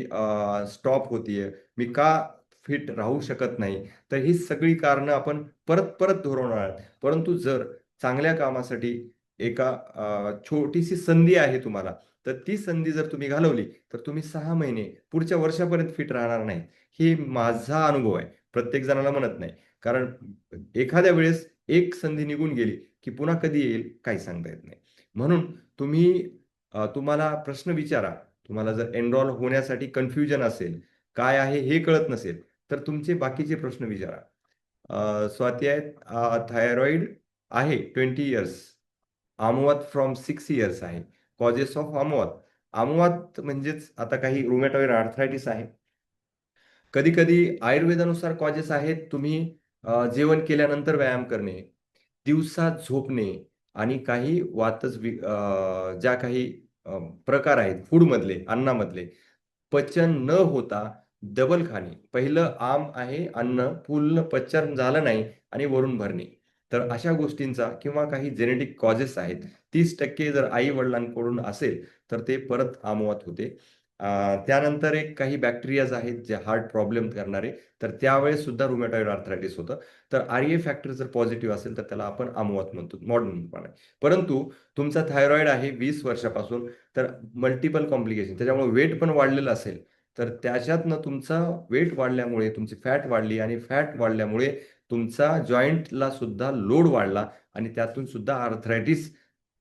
स्टॉप होतीये, मी का फिट राहू शकत नाही, तर ही सगळी कारणं आपण परत दोहरवणार आहोत. परंतु जर चांगल्या कामासाठी एका छोटीशी संधी आहे तुम्हाला, तर ती संधी जर तुम्ही घालवली, तर तुम्ही 6 महिने पुढच्या वर्षापर्यंत फिट राहणार नाही. हे माझा अनुभव आहे. प्रत्येक जणाला म्हणत नाही. कारण एखाद्या वेळेस एक संधी निघून गेली, की पुन्हा कधी येईल काही सांगता येत नाही. म्हणून तुम्ही तुम्हाला प्रश्न विचारा. तुम्हाला जर एनरॉल होण्यासाठी कन्फ्युजन असेल, काय आहे हे कळत नसेल, तर तुमचे बाकीचे प्रश्न विचारा. स्वाती आहेत, थायरॉइड आहे 20 इयर्स. आमवात फ्रॉम 6 इयर्स आहे. कॉजेस ऑफ आमवात. आमवात म्हणजेच आता काही रुमॅटॉइड आर्थरायटिस आहे. कधी-कधी आयुर्वेदानुसार कॉजेस आहेत. तुम्ही जेवण केल्यानंतर व्यायाम करणे, दिवसा झोपणे आणि काही ज्या काही प्रकार आहेत फूडमधले, अन्नामधले पचन न होता डबल खाणे. पहिलं आहे अन्न पूर्ण पचन झालं नाही आणि वरून भरणे. तर अशा गोष्टींचा किंवा काही जेनेटिक कॉजेस आहेत. 30% जर आई-वडिलांकडून असेल, तर ते परत आमवात होते. त्यानंतर एक काही बॅक्टेरियाज आहेत जे हार्ट प्रॉब्लेम करणारे, तर त्यावेळेस सुद्धा रुमॅटॉइड आर्थरायटिस होतं. तर आर-ए फॅक्टर जर पॉझिटिव्ह असेल, तर त्याला आपण आमवात म्हणतो मॉडर्नपणे. परंतु तुमचा थायरॉइड आहे 20 वर्षापासून, तर मल्टिपल कॉम्प्लिकेशन त्याच्यामुळे वेट पण वाढलेलं असेल, तर त्याच्यातनं तुमचा वेट वाढल्यामुळे तुमची फॅट वाढली आणि फॅट वाढल्यामुळे तुमचा जॉइंटला सुद्धा लोड वाढला आणि त्यातून सुद्धा आर्थरायटिस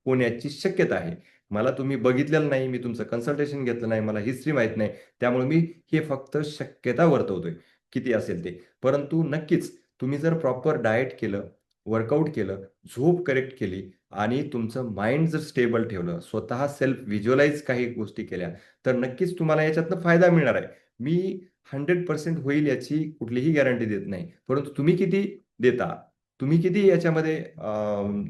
होण्याची शक्यता आहे. मला तुम्ही बघितलेलं नाही, मी तुमचं कन्सल्टेशन घेतलं नाही, मला हिस्ट्री माहीत नाही. त्यामुळे मी हे फक्त शक्यता वर्तवतोय, किती असेल ते. परंतु नक्कीच तुम्ही जर प्रॉपर डाएट केलं, वर्कआउट केलं, झोप करेक्ट केली आणि तुमचं माइंड जर स्टेबल ठेवलं, स्वतः सेल्फ व्हिज्युअलाइज काही गोष्टी केल्या, तर नक्कीच तुम्हाला याच्यातनं फायदा मिळणार आहे. मी 100% होईल याची कुठलीही गॅरंटी देत नाही. परंतु तुम्ही किती देता? तुम्ही किती याच्यामध्ये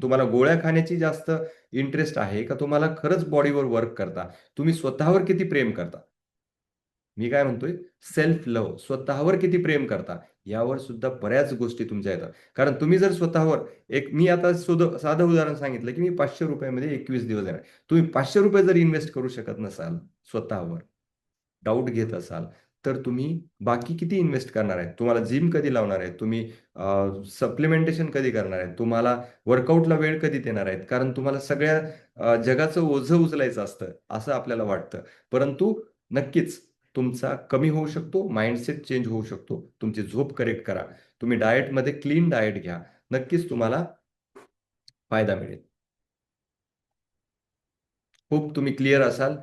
तुम्हाला गोळ्या खाण्याची जास्त इंटरेस्ट आहे का तुम्हाला खरंच बॉडीवर वर्क करता? तुम्ही स्वतःवर किती प्रेम करता? मी काय म्हणतोय, सेल्फ लव्ह स्वतःवर किती प्रेम करता? यावर सुद्धा बऱ्याच गोष्टी तुमच्या येतात. कारण तुम्ही जर स्वतःवर मी आता साधं उदाहरण सांगितलं, की मी ₹500 मध्ये 21 दिवस देणार. तुम्ही ₹500 जर इन्व्हेस्ट करू शकत नसाल स्वतःवर, डाऊट घेत असाल, तर तुम्ही बाकी किती इन्व्हेस्ट करणार आहे? तुम्हाला जिम कधी लावणार आहे? तुम्ही सप्लिमेंटेशन कधी करणार आहे? तुम्हाला वर्कआउटला वेळ कधी देणार आहेत? कारण तुम्हाला सगळ्या जगाचं ओझं उचलायचं असतं, असं आपल्याला वाटतं. परंतु नक्कीच तुमचा कमी होऊ शकतो, माइंडसेट चेंज होऊ शकतो. तुमची झोप करेक्ट करा. तुम्ही डाएटमध्ये क्लीन डाएट घ्या. नक्कीच तुम्हाला फायदा मिळेल. खूप तुम्ही क्लिअर असाल.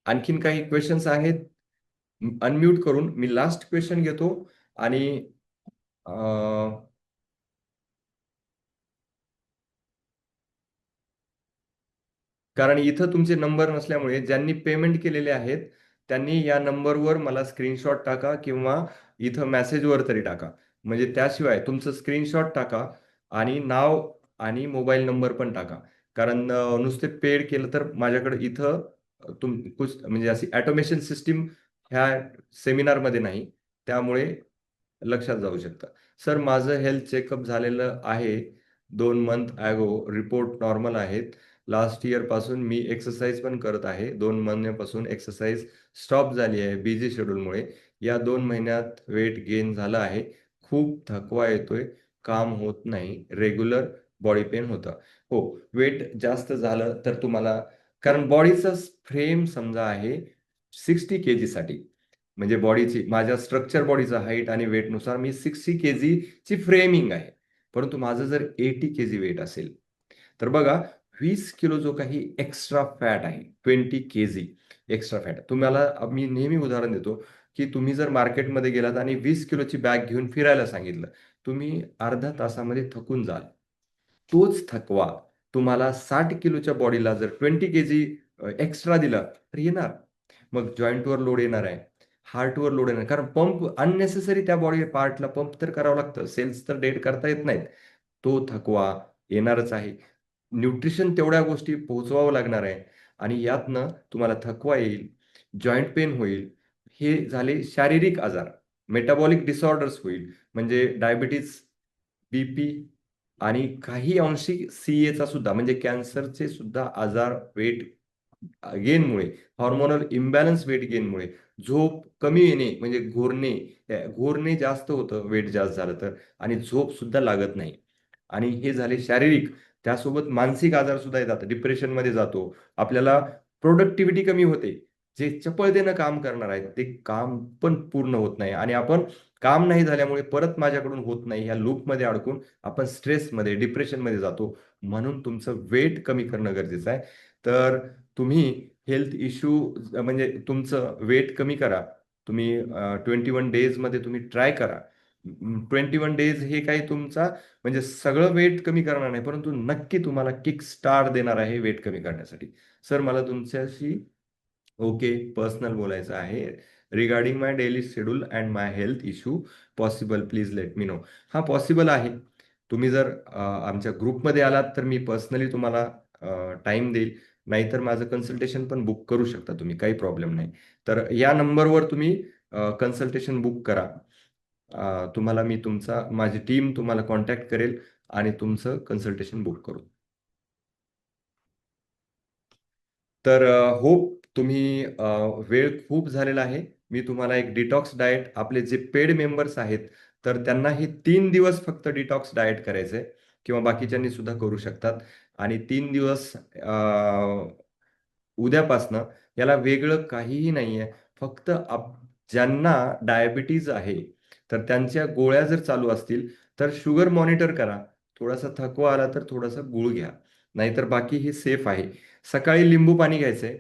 आणखीन काही क्वेशन्स आहेत? अनम्यूट करून मी लास्ट क्वेशन घेतो आणि कारण इथं तुमचे नंबर नसल्यामुळे ज्यांनी पेमेंट केलेले आहेत, त्यांनी या नंबरवर मला स्क्रीनशॉट टाका किंवा इथं मेसेजवर तरी टाका. म्हणजे त्याशिवाय तुमचं स्क्रीनशॉट टाका आणि नाव आणि मोबाईल नंबर पण टाका. कारण नुसते पेड केलं तर माझ्याकडे इथं म्हणजे अशी ऑटोमेशन सिस्टीम ह्या सेमिनारमध्ये नाही. त्यामुळे लक्षात जाऊ शकतं. सर माझं हेल्थ चेकअप झालेलं आहे 2 मंथ अगो. रिपोर्ट नॉर्मल आहेत. लास्ट इयरपासून मी एक्सरसाइज पण करत आहे. 2 महिन्यापासून एक्सरसाइज स्टॉप झाली आहे बिझी शेड्यूलमुळे. या 2 महिन्यात वेट गेन झालं आहे. खूप थकवा येतोय, काम होत नाही, रेग्युलर बॉडी पेन होतं. हो, वेट जास्त झालं तर तुम्हाला कारण बॉडीचं फ्रेम समजा आहे 60 केजीसाठी. म्हणजे माझ्या स्ट्रक्चर बॉडीचा हाईट आणि वेटनुसार मी 60 केजीची फ्रेमिंग आहे. परंतु माझं जर 80 केजी वेट असेल, तर बघा 20 किलो जो काही एक्स्ट्रा फॅट आहे, 20 केजी एक्स्ट्रा फॅट. तुम्हाला मी नेहमी उदाहरण देतो, की तुम्ही जर मार्केटमध्ये गेलात आणि 20 किलोची बॅग घेऊन फिरायला सांगितलं, तुम्ही अर्ध्या तासामध्ये थकून जाल. तोच थकवा तुम्हाला 60 किलोच्या बॉडीला जर 20 केजी एक्स्ट्रा दिला, तर येणार. मग जॉइंटवर लोड येणार आहे, हार्टवर लोड येणार. कारण पंप अननेसेसरी त्या बॉडी पार्टला पंप तर करावं लागतं. सेल्स तर डेड करता येत नाहीत. तो थकवा येणारच आहे. न्यूट्रिशन तेवढ्या गोष्टी पोहोचवावं लागणार आहे आणि यातनं तुम्हाला थकवा येईल, जॉईंट पेन होईल. हे झाले शारीरिक आजार. मेटाबॉलिक डिसऑर्डर्स होईल, म्हणजे डायबिटीज, बीपी आणि काही अंशी सीएचा सुद्धा म्हणजे कॅन्सरचे सुद्धा आजार वेट गेनमुळे, हॉर्मोनल इम्बॅलन्स वेट गेनमुळे, झोप कमी येणे म्हणजे घोरणे जास्त होतं वेट जास्त झालं तर, आणि झोप सुद्धा लागत नाही. आणि हे झाले शारीरिक. त्यासोबत मानसिक आजार सुद्धा येतात, डिप्रेशनमध्ये जातो, आपल्याला प्रोडक्टिव्हिटी कमी होते. जे चपळतेनं काम करणार आहेत ते काम पण पूर्ण होत नाही आणि आपण काम नाही झाल्यामुळे परत माझ्याकडून होत नाही ह्या लूपमध्ये अडकून आपण स्ट्रेसमध्ये, डिप्रेशनमध्ये जातो. म्हणून तुमचं वेट कमी करणं गरजेचं आहे. तर तुम्ही हेल्थ इश्यू म्हणजे तुमचं वेट कमी करा. तुम्ही 21 डेजमध्ये तुम्ही ट्राय करा. 21 डेज हे काही तुमचा म्हणजे सगळं वेट कमी करणार नाही, परंतु नक्की तुम्हाला किक स्टार्ट देणार आहे वेट कमी करण्यासाठी. सर, मला तुमच्याशी ओके पर्सनल बोलायचं आहे. Regarding my daily schedule and my health issue possible, please let me know. हा पॉसिबल आहे. तुम्ही जर आमच्या ग्रुपमध्ये आलात तर मी पर्सनली तुम्हाला टाइम देईल, नाहीतर माझं कन्सल्टेशन पण बुक करू शकता तुम्ही, काही प्रॉब्लेम नाही. तर या नंबरवर तुम्ही कन्सल्टेशन बुक करा. तुम्हाला मी माझी टीम तुम्हाला कॉन्टॅक्ट करेल आणि तुमचं कन्सल्टेशन बुक करू. तर होप तुम्ही वेळ खूप झालेला आहे. मी तुम्हाला एक डिटॉक्स डाएट, आपले जे पेड मेंबर्स आहेत तर त्यांना हे 3 दिवस फक्त डिटॉक्स डाएट करायचंय, किंवा बाकीच्यांनी सुद्धा करू शकतात. आणि 3 दिवस उद्यापासनं याला वेगळं काहीही नाहीये. फक्त ज्यांना डायबिटीज आहे तर त्यांच्या गोळ्या जर चालू असतील तर शुगर मॉनिटर करा. थोडासा थकवा आला तर थोडासा गुळ घ्या, नाहीतर बाकी हे सेफ आहे. सकाळी लिंबू पाणी घ्यायचंय.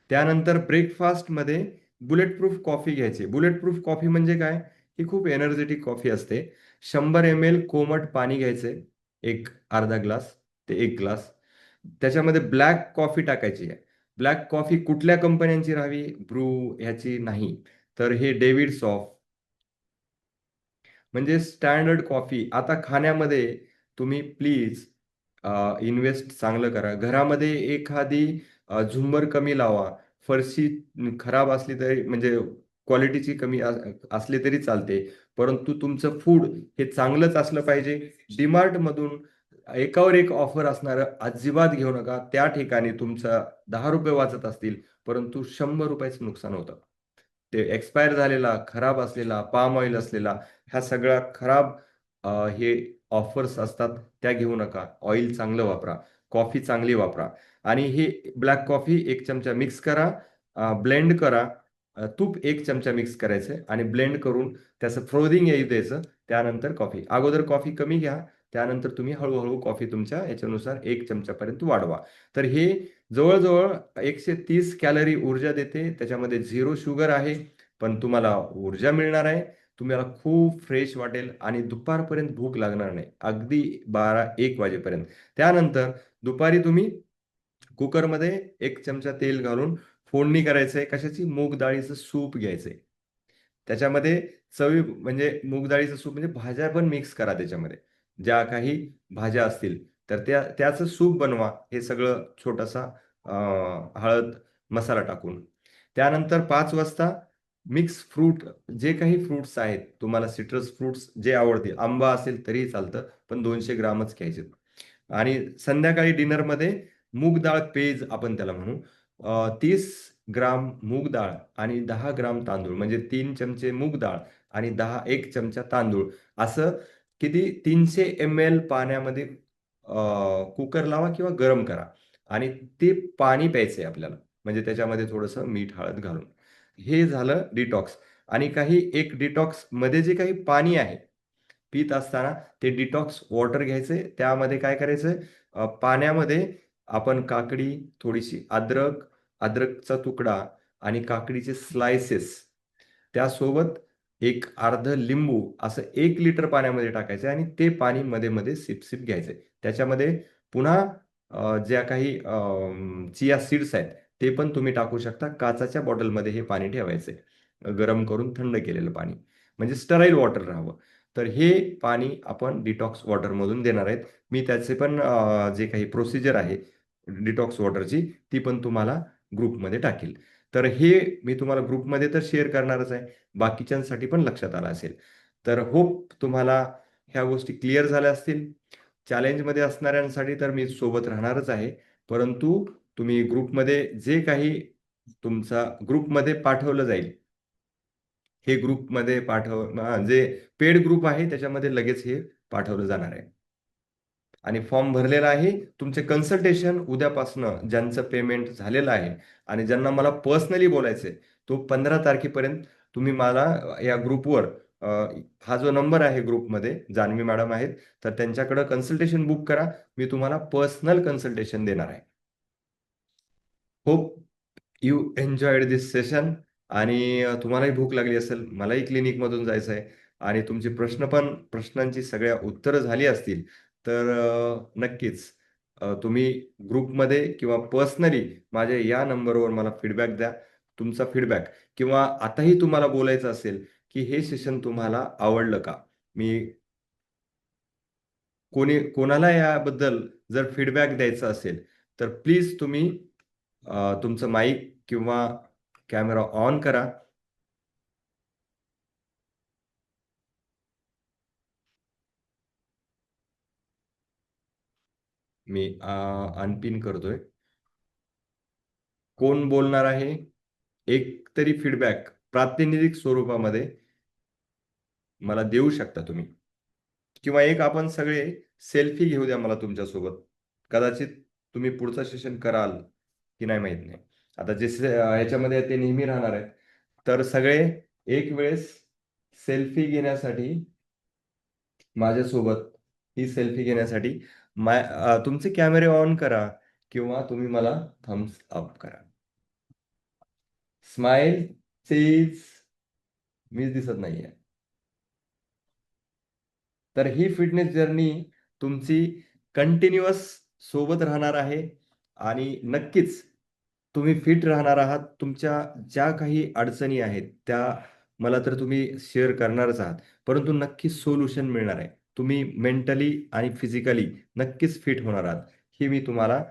त्यानंतर ब्रेकफास्टमध्ये बुलेट प्रूफ कॉफी घ्यायची. बुलेट प्रूफ कॉफी म्हणजे काय? ही खूप एनर्जेटिक कॉफी असते. 100 ml कोमट पाणी घ्यायचंय, एक अर्धा ग्लास ते 1 ग्लास. त्याच्यामध्ये ब्लॅक कॉफी टाकायची आहे. ब्लॅक कॉफी कुठल्या कंपन्यांची राहावी? ब्रू ह्याची नाही, तर हे डेव्हिड सॉफ म्हणजे स्टँडर्ड कॉफी. आता खाण्यामध्ये तुम्ही प्लीज इन्व्हेस्ट चांगलं करा. घरामध्ये एखादी झुंबर कमी लावा. फरशी खराब असली तरी म्हणजे क्वालिटीची कमी असली तरी चालते, परंतु तुमचं फूड हे चांगलंच असलं पाहिजे. डीमार्टमधून एकावर एक ऑफर असणारं अजिबात घेऊ नका. त्या ठिकाणी तुमचा 10 रुपये वाचत असतील, परंतु 100 रुपयाचं नुकसान होतं. ते एक्सपायर झालेला, खराब असलेला, पाम ऑइल असलेला, ह्या सगळ्या खराब हे ऑफर्स असतात, त्या घेऊ नका. ऑइल चांगलं वापरा, कॉफी चांगली वापरा. आणि हे ब्लॅक कॉफी 1 चमचा मिक्स करा, ब्लेंड करा. तूप 1 चमचा मिक्स करायचं आणि ब्लेंड करून त्याचं फ्रोदिंग येऊ द्यायचं. त्यानंतर कॉफी, अगोदर कॉफी कमी घ्या, त्यानंतर तुम्ही हळूहळू कॉफी तुमच्या याच्यानुसार 1 चमच्यापर्यंत वाढवा. तर हे जवळजवळ 130 कॅलरी ऊर्जा देते. त्याच्यामध्ये 0 शुगर आहे, पण तुम्हाला ऊर्जा मिळणार आहे. तुम्हाला खूप फ्रेश वाटेल आणि दुपारपर्यंत भूक लागणार नाही, अगदी 12-1 वाजेपर्यंत. त्यानंतर दुपारी तुम्ही कुकरमध्ये 1 चमचा तेल घालून फोडणी करायचंय. कशाची? मूग डाळीचं सूप घ्यायचंय. त्याच्यामध्ये चवी म्हणजे मूग डाळीचं सूप म्हणजे भाज्या पण मिक्स करा त्याच्यामध्ये, ज्या काही भाज्या असतील तर त्याचं सूप बनवा. हे सगळं छोटासा हळद मसाला टाकून. त्यानंतर 5 वाजता मिक्स फ्रूट, जे काही फ्रुट्स आहेत तुम्हाला, सिट्रस फ्रुट्स जे आवडतील, आंबा असेल तरीही चालतं, पण 200 ग्रामच घ्यायचे. आणि संध्याकाळी डिनरमध्ये मूग डाळ पेज आपण त्याला म्हणू. 30 ग्राम मूग डाळ आणि 10 ग्राम तांदूळ, म्हणजे 3 चमचे मूग डाळ आणि 1 चमचा तांदूळ, असं किती 300 ml पाण्यामध्ये कुकर लावा किंवा गरम करा आणि ते पाणी प्यायचंय आपल्याला, म्हणजे त्याच्यामध्ये थोडंसं मीठ हळद घालून. हे झालं डिटॉक्स. आणि काही एक डिटॉक्स मध्ये जे काही पाणी आहे पीत असताना, ते डिटॉक्स वॉटर घ्यायचंय. त्यामध्ये काय करायचंय? पाण्यामध्ये आपण काकडी, थोडीशी अद्रकचा तुकडा आणि काकडीचे स्लायसेस, त्यासोबत एक अर्ध लिंबू, असं 1 लिटर पाण्यामध्ये टाकायचं आणि ते पाणी मध्ये मध्ये सिप सिप घ्यायचंय. त्याच्यामध्ये पुन्हा ज्या काही चिया सीड्स आहेत ते पण तुम्ही टाकू शकता. काचाच्या बॉटलमध्ये हे पाणी ठेवायचंय, गरम करून थंड केलेलं पाणी, म्हणजे स्टराईल वॉटर राहावं. तर हे पाणी आपण डिटॉक्स वॉटरमधून देणार आहेत. मी त्याचे पण जे काही प्रोसिजर आहे डिटॉक्स वॉटरची ती पण तुम्हाला ग्रुपमध्ये टाकेल. तर हे मी तुम्हाला ग्रुपमध्ये तर शेअर करणारच आहे, बाकीच्यांसाठी पण लक्षात आलं असेल. तर होप तुम्हाला ह्या गोष्टी क्लिअर झाल्या असतील. चॅलेंजमध्ये असणाऱ्यांसाठी तर मी सोबत राहणारच आहे, परंतु तुम्ही ग्रुपमध्ये जे काही तुमचा ग्रुपमध्ये पाठवलं जाईल, हे ग्रुपमध्ये जे पेड ग्रुप आहे त्याच्यामध्ये लगेच हे पाठवलं जाणार आहे. आणि फॉर्म भरलेला आहे. तुमचे कन्सल्टेशन उद्यापासनं ज्यांचं पेमेंट झालेलं आहे आणि ज्यांना मला पर्सनली बोलायचंय, तो 15 तारखेपर्यंत तुम्ही मला या ग्रुपवर हा जो नंबर आहे ग्रुपमध्ये जान्हवी मॅडम आहेत, तर त्यांच्याकडं कन्सल्टेशन बुक करा. मी तुम्हाला पर्सनल कन्सल्टेशन देणार आहे. Hope you enjoyed this session. आणि तुम्हालाही भूक लागली असेल, मलाही क्लिनिकमधून जायचं आहे आणि तुमचे प्रश्नांची सगळ्या उत्तरं झाली असतील तर नक्कीच तुम्ही ग्रुपमध्ये किंवा पर्सनली माझ्या या नंबरवर मला फीडबॅक द्या. तुमचा फीडबॅक किंवा आताही तुम्हाला बोलायचं असेल की हे सेशन तुम्हाला आवडलं का? मी कोणाला याबद्दल जर फीडबॅक द्यायचा असेल तर प्लीज तुम्ही तुमचं माईक किंवा कॅमेरा ऑन करा. मी अनपिन करतोय. कोण बोलणार आहे? एक तरी फीडबॅक प्रातिनिधिक स्वरूपामध्ये मला देऊ शकता तुम्ही, किंवा एक आपण सगळे सेल्फी घेऊ द्या मला तुमच्यासोबत. कदाचित तुम्ही पुढचं सेशन कराल की नाही माहित नाही. आता जे ह्याच्यामध्ये आहे ते नेहमी राहणार आहेत. तर सगळे एक वेळेस सेल्फी घेण्यासाठी माझ्यासोबत ही सेल्फी घेण्यासाठी तुमचे कॅमेरे ऑन करा किंवा तुम्ही मला थम्स अप करा. स्माइल चीज मीच दिसत नाहीये. तर ही फिटनेस जर्नी तुमची कंटिन्युअस सोबत राहणार आहे आणि नक्कीच तुम्ही फिट राहणार आहात. तुमच्या ज्या काही अडचणी आहेत त्या मला तर तुम्ही शेअर करणारच आहात, परंतु नक्कीच सोल्युशन मिळणार आहे. तुम्ही मेंटली आणि फिजिकली नक्कीच फिट होणार आहात, ही मी तुम्हाला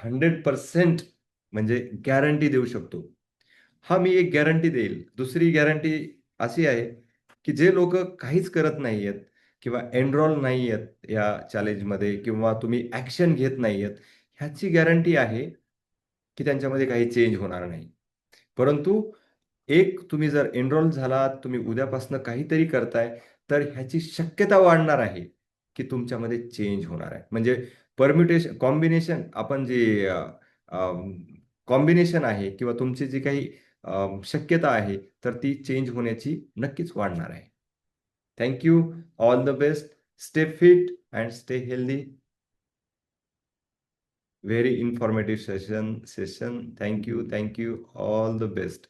100% म्हणजे गॅरंटी देऊ शकतो. हा मी एक गॅरंटी देईल. दुसरी गॅरंटी अशी आहे की जे लोक काहीच करत नाहीयेत किंवा एनरोल नाहीयेत या चॅलेंजमध्ये किंवा तुम्ही ऍक्शन घेत नाहीयेत, ह्याची गॅरंटी आहे की त्यांच्यामध्ये काही चेंज होणार नाही. परंतु एक तुम्ही जर एनरोल झालात, तुम्ही उद्यापासून काहीतरी करताय, तर ह्याची शक्यता वाढणार आहे की तुमच्यामध्ये चेंज होणार आहे. म्हणजे कॉम्बिनेशन आपण जे कॉम्बिनेशन आहे किंवा तुमची जी काही शक्यता आहे तर ती चेंज होण्याची नक्कीच वाढणार आहे. Thank you. All the best. Stay fit and stay healthy. Very informative session. Thank you. All the best.